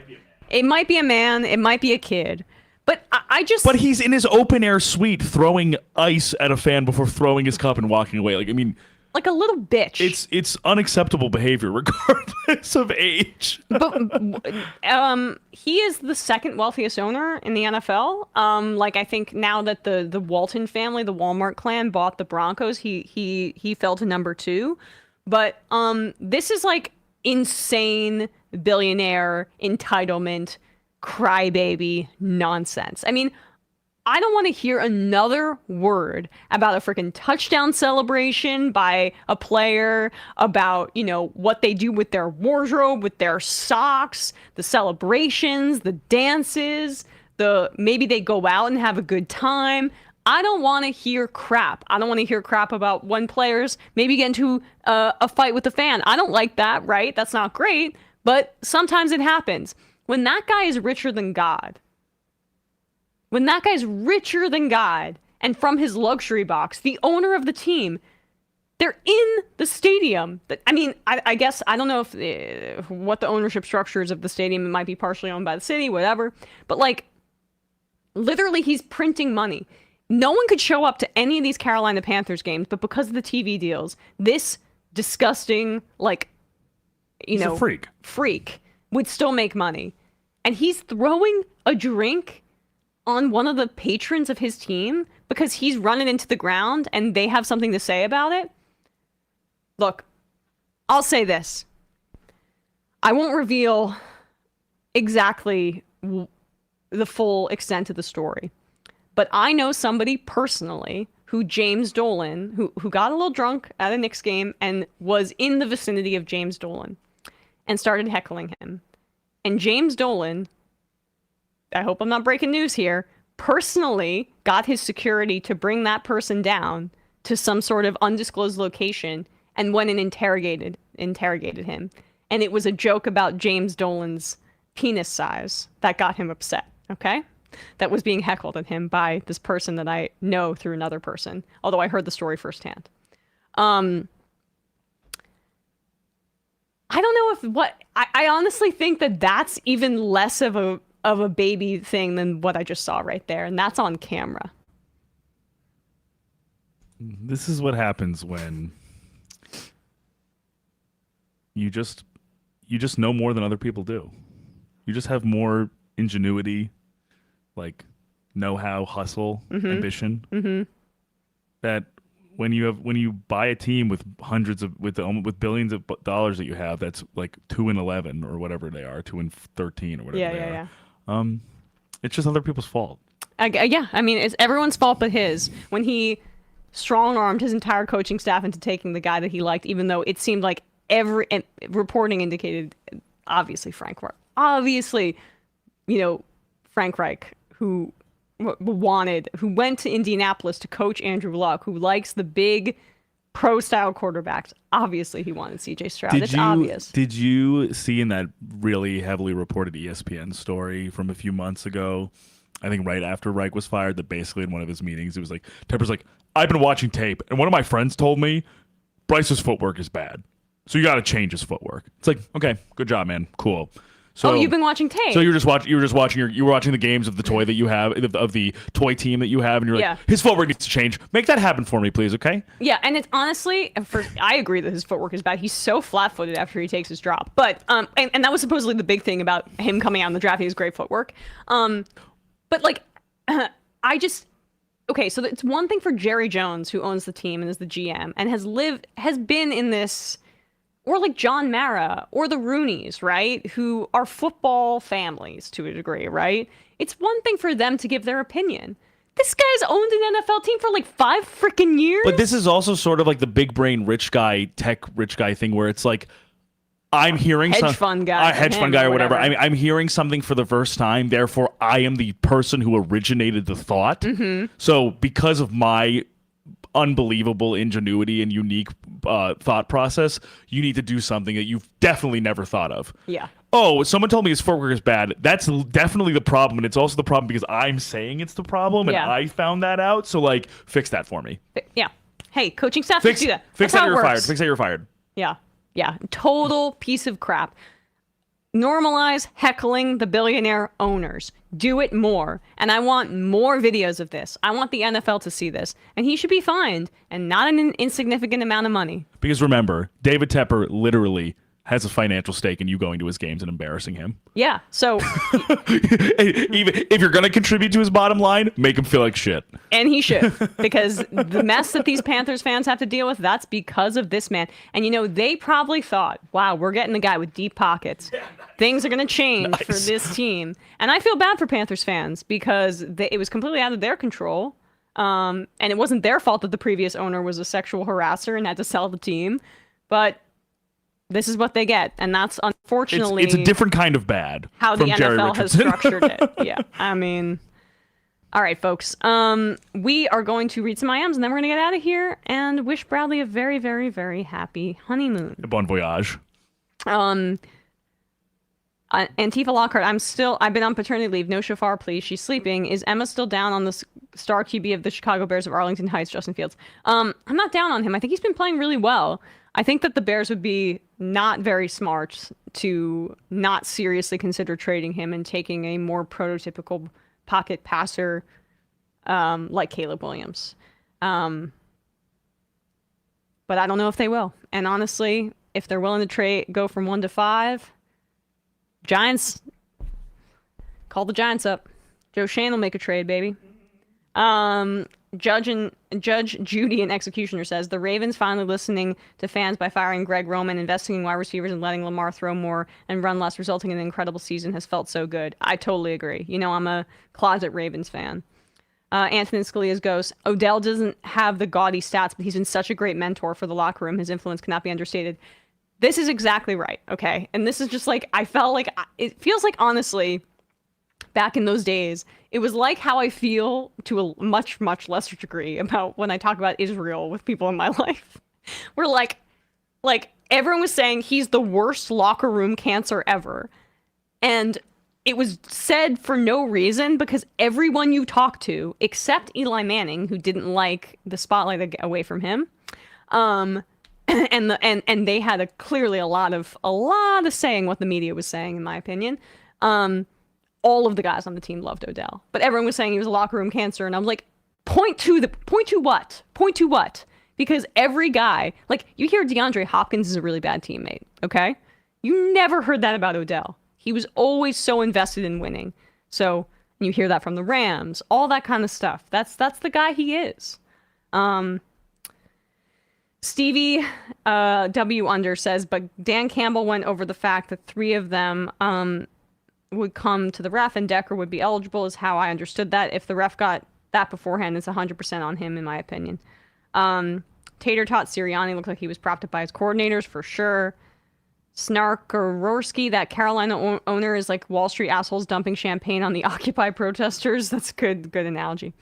S1: It might be a man. It might be a kid. But I just...
S2: But he's in his open-air suite throwing ice at a fan before throwing his cup and walking away. Like, I mean...
S1: Like a little bitch.
S2: It's unacceptable behavior regardless of age.
S1: But he is the second wealthiest owner in the NFL. Like, I think now that the Walton family, the Walmart clan, bought the Broncos, he fell to number 2. But this is like insane billionaire entitlement crybaby nonsense. I mean, I don't want to hear another word about a freaking touchdown celebration by a player, about, you know, what they do with their wardrobe, with their socks, the celebrations, the dances, maybe they go out and have a good time. I don't want to hear crap. I don't want to hear crap about when players maybe get into a fight with a fan. I don't like that, right? That's not great, but sometimes it happens. When that guy is richer than God, and from his luxury box, the owner of the team, they're in the stadium. I mean, I guess, I don't know if what the ownership structure is of the stadium. It might be partially owned by the city, whatever. But, like, literally, he's printing money. No one could show up to any of these Carolina Panthers games, but because of the TV deals, this disgusting, like, you know, freak would still make money. And he's throwing a drink on one of the patrons of his team because he's running into the ground and they have something to say about it. Look, I'll say this. I won't reveal exactly the full extent of the story, but I know somebody personally who James Dolan, who got a little drunk at a Knicks game and was in the vicinity of James Dolan and started heckling him. And James Dolan, I hope I'm not breaking news here, personally got his security to bring that person down to some sort of undisclosed location and went and interrogated him. And it was a joke about James Dolan's penis size that got him upset, okay? That was being heckled at him by this person that I know through another person, although I heard the story firsthand. I don't know I honestly think that that's even less of a baby thing than what I just saw right there, and that's on camera.
S2: This is what happens when you just know more than other people do. You just have more ingenuity, like know-how, hustle, ambition. That when you buy a team with with billions of dollars that you have, that's like 2-11 or whatever they are, 2-13 or whatever they are. It's just other people's fault.
S1: Yeah, I mean, it's everyone's fault but his. When he strong-armed his entire coaching staff into taking the guy that he liked, even though it seemed like every reporting indicated, obviously, Frank Reich, who went to Indianapolis to coach Andrew Luck, who likes the big pro-style quarterbacks. Obviously, he wanted CJ Stroud. It's obvious.
S2: Did you see in that really heavily reported ESPN story from a few months ago, I think right after Reich was fired, that basically in one of his meetings, it was like, Tepper's like, I've been watching tape, and one of my friends told me Bryce's footwork is bad, so you got to change his footwork. It's like, okay, good job, man. Cool. So
S1: you've been watching tape.
S2: So you were watching the games of the toy that you have, of the toy team that you have, and you're like, his footwork needs to change. Make that happen for me, please, okay?
S1: Yeah, and it's honestly, I agree that his footwork is bad. He's so flat-footed after he takes his drop. But and that was supposedly the big thing about him coming out in the draft. He has great footwork. But like, okay, so it's one thing for Jerry Jones, who owns the team and is the GM, and has been in this, or like John Mara, or the Rooneys, right? Who are football families to a degree, right? It's one thing for them to give their opinion. This guy's owned an NFL team for like 5 freaking years.
S2: But this is also sort of like the big brain tech rich guy thing where it's like, I'm hearing
S1: hedge fund guy
S2: or whatever. I'm hearing something for the first time. Therefore, I am the person who originated the thought. Mm-hmm. So because of my unbelievable ingenuity and unique thought process, you need to do something that you've definitely never thought of.
S1: Yeah.
S2: Oh, someone told me his footwork is bad. That's definitely the problem, and it's also the problem because I'm saying it's the problem, and I found that out. So, like, fix that for me.
S1: Yeah. Hey, coaching staff, do that.
S2: Fix that you're fired. Fix that you're fired.
S1: Yeah. Yeah. Total piece of crap. Normalize heckling the billionaire owners. Do it more. And I want more videos of this. I want the NFL to see this. And he should be fined, and not an insignificant amount of money.
S2: Because remember, David Tepper literally has a financial stake in you going to his games and embarrassing him.
S1: Yeah, so...
S2: Even if you're going to contribute to his bottom line, make him feel like shit.
S1: And he should, because the mess that these Panthers fans have to deal with, that's because of this man. And, you know, they probably thought, wow, we're getting a guy with deep pockets. Things are going to change for this team. And I feel bad for Panthers fans because it was completely out of their control. And it wasn't their fault that the previous owner was a sexual harasser and had to sell the team. But... this is what they get, and that's unfortunately...
S2: It's a different kind of bad.
S1: How the NFL has structured it. Yeah, I mean... All right, folks. We are going to read some IMs, and then we're going to get out of here and wish Bradley a very, very, very happy honeymoon.
S2: Bon voyage.
S1: Antifa Lockhart, I've been on paternity leave. No shofar, please. She's sleeping. Is Emma still down on the star QB of the Chicago Bears of Arlington Heights, Justin Fields? I'm not down on him. I think he's been playing really well. I think that the Bears would be not very smart to not seriously consider trading him and taking a more prototypical pocket passer like Caleb Williams. But I don't know if they will. And honestly, if they're willing to go from 1 to 5, Giants, call the Giants up. Joe Shane will make a trade, baby. Judge Judy, an executioner, says the Ravens finally listening to fans by firing Greg Roman, investing in wide receivers, and letting Lamar throw more and run less, resulting in an incredible season, has felt so good. I totally agree. You know, I'm a closet Ravens fan. Anthony Scalia's ghost. Odell doesn't have the gaudy stats, but he's been such a great mentor for the locker room. His influence cannot be understated. This is exactly right, okay? And this is just like, I felt like, it feels like, honestly, back in those days, it was like how I feel to a much, much lesser degree about when I talk about Israel with people in my life. We're like everyone was saying he's the worst locker room cancer ever. And it was said for no reason because everyone you talk to, except Eli Manning, who didn't like the spotlight away from him, and they had clearly a lot of saying what the media was saying, in my opinion. All of the guys on the team loved Odell, but everyone was saying he was a locker room cancer, and I'm like, point to what? Because every guy, like, you hear DeAndre Hopkins is a really bad teammate, okay? You never heard that about Odell. He was always so invested in winning. So you hear that from the Rams, all that kind of stuff. That's the guy he is. Stevie W. Under says, but Dan Campbell went over the fact that 3 of them would come to the ref and Decker would be eligible, is how I understood that. If the ref got that beforehand, it's 100% on him, in my opinion. Tater Tot Sirianni looked like he was propped up by his coordinators for sure. Snarkororski, that Carolina owner, is like Wall Street assholes dumping champagne on the Occupy protesters. That's good analogy.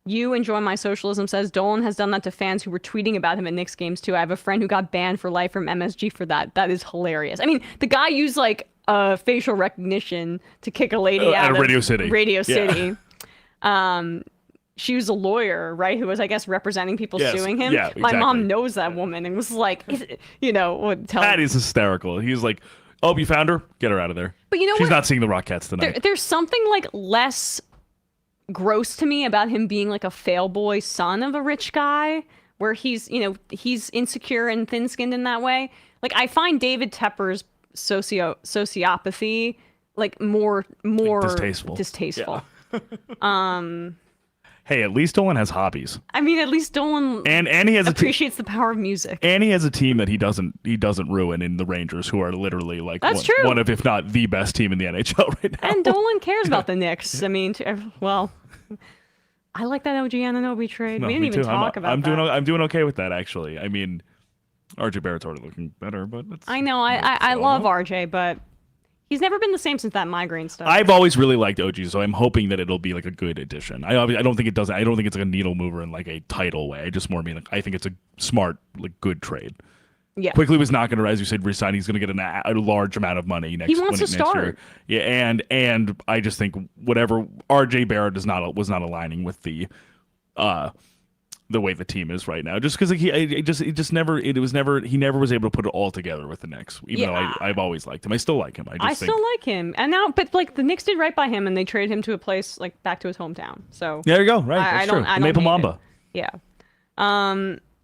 S1: You enjoy my socialism, says Dolan has done that to fans who were tweeting about him at Knicks games too. I have a friend who got banned for life from MSG for that. That is hilarious. I mean, the guy used like facial recognition to kick a lady out of
S2: Radio City.
S1: She was a lawyer, right, who was, I guess, representing people suing him.
S2: Yeah, exactly.
S1: My mom knows that woman and was like, that
S2: is hysterical. He's like, Oh, you found her? Get her out of there.
S1: But you know
S2: She's
S1: what?
S2: not seeing the Rockettes tonight.
S1: There's something like less gross to me about him being like a fail boy son of a rich guy, where he's insecure and thin-skinned in that way. Like, I find David Tepper's sociopathy like more
S2: distasteful.
S1: Yeah.
S2: Hey, at least Dolan has hobbies.
S1: I mean, at least Dolan
S2: and he has
S1: appreciates the power of music.
S2: And he has a team that he doesn't ruin in the Rangers, who are literally like one of, if not the best team in the NHL right now.
S1: And Dolan cares about the Knicks. I mean, well, I like that OG Anunoby trade. We didn't even talk about that.
S2: I'm doing okay with that, actually. I mean, RJ Barrett's already looking better, but
S1: I know I love RJ, but he's never been the same since that migraine stuff.
S2: I've always really liked OG, so I'm hoping that it'll be like a good addition. I don't think it does. I don't think it's like a needle mover in like a title way. I just more mean like I think it's a smart, like good trade.
S1: Yeah.
S2: Quickly was not going to, as you said, resign. He's going to get a large amount of money next.
S1: He wants to start.
S2: Year. Yeah, and I just think whatever RJ Barrett was not aligning with the way the team is right now, just because like, he never was able to put it all together with the Knicks. Even though I've always liked him, I still like him. I
S1: still like him, and now, but like the Knicks did right by him, and they traded him to a place like back to his hometown. So
S2: there you go, right? That's true. Maple Mamba.
S1: Yeah.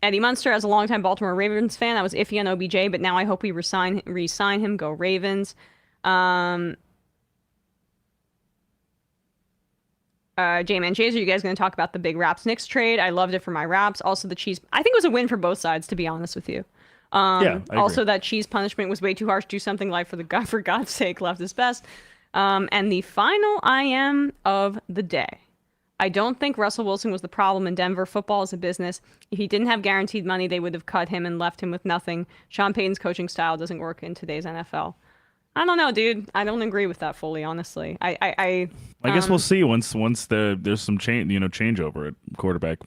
S1: Eddie Munster, as a longtime Baltimore Ravens fan, I was iffy on OBJ, but now I hope we re-sign him. Go Ravens. J-Man Chaser, you guys going to talk about the big Raps Knicks trade? I loved it for my Raps. Also, the cheese. I think it was a win for both sides, to be honest with you.
S2: I agree.
S1: That cheese punishment was way too harsh. Do something light for for God's sake. Left is best. And the final IM of the day. I don't think Russell Wilson was the problem in Denver. Football is a business. If he didn't have guaranteed money, they would have cut him and left him with nothing. Sean Payton's coaching style doesn't work in today's NFL. I don't know, dude. I don't agree with that fully, honestly. I
S2: guess we'll see once there's some changeover at quarterback,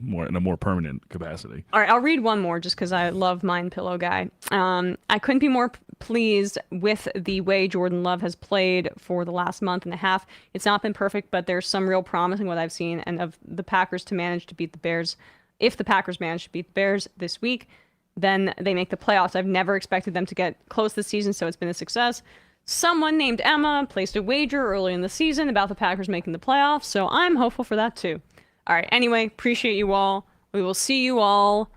S2: more in a more permanent capacity.
S1: All right, I'll read one more just because I love Mind Pillow Guy. I couldn't be more pleased with the way Jordan Love has played for the last month and a half. It's not been perfect, but there's some real promise in what I've seen, and of the Packers to manage to beat the Bears. If the Packers manage to beat the Bears this week, then they make the playoffs. I've never expected them to get close this season, so it's been a success. Someone named Emma placed a wager early in the season about the Packers making the playoffs, so I'm hopeful for that too. All right, anyway, appreciate you all. We will see you all.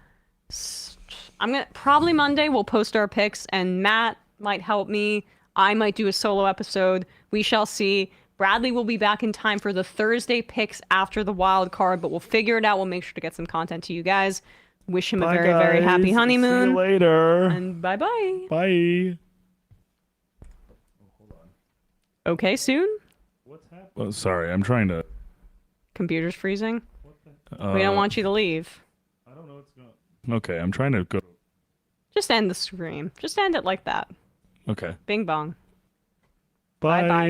S1: Probably Monday we'll post our picks, and Matt might help me. I might do a solo episode. We shall see. Bradley will be back in time for the Thursday picks after the wild card, but we'll figure it out. We'll make sure to get some content to you guys. Wish him a very, very happy honeymoon.
S2: See you later.
S1: And bye-bye.
S2: Bye.
S1: Hold on. Okay, soon?
S2: What's happening? Oh, sorry, I'm trying to...
S1: Computer's freezing? We don't want you to leave.
S2: I don't know what's going on. Okay, I'm trying to go...
S1: Just end the stream. Just end it like that.
S2: Okay.
S1: Bing bong.
S2: Bye.
S1: Bye-bye.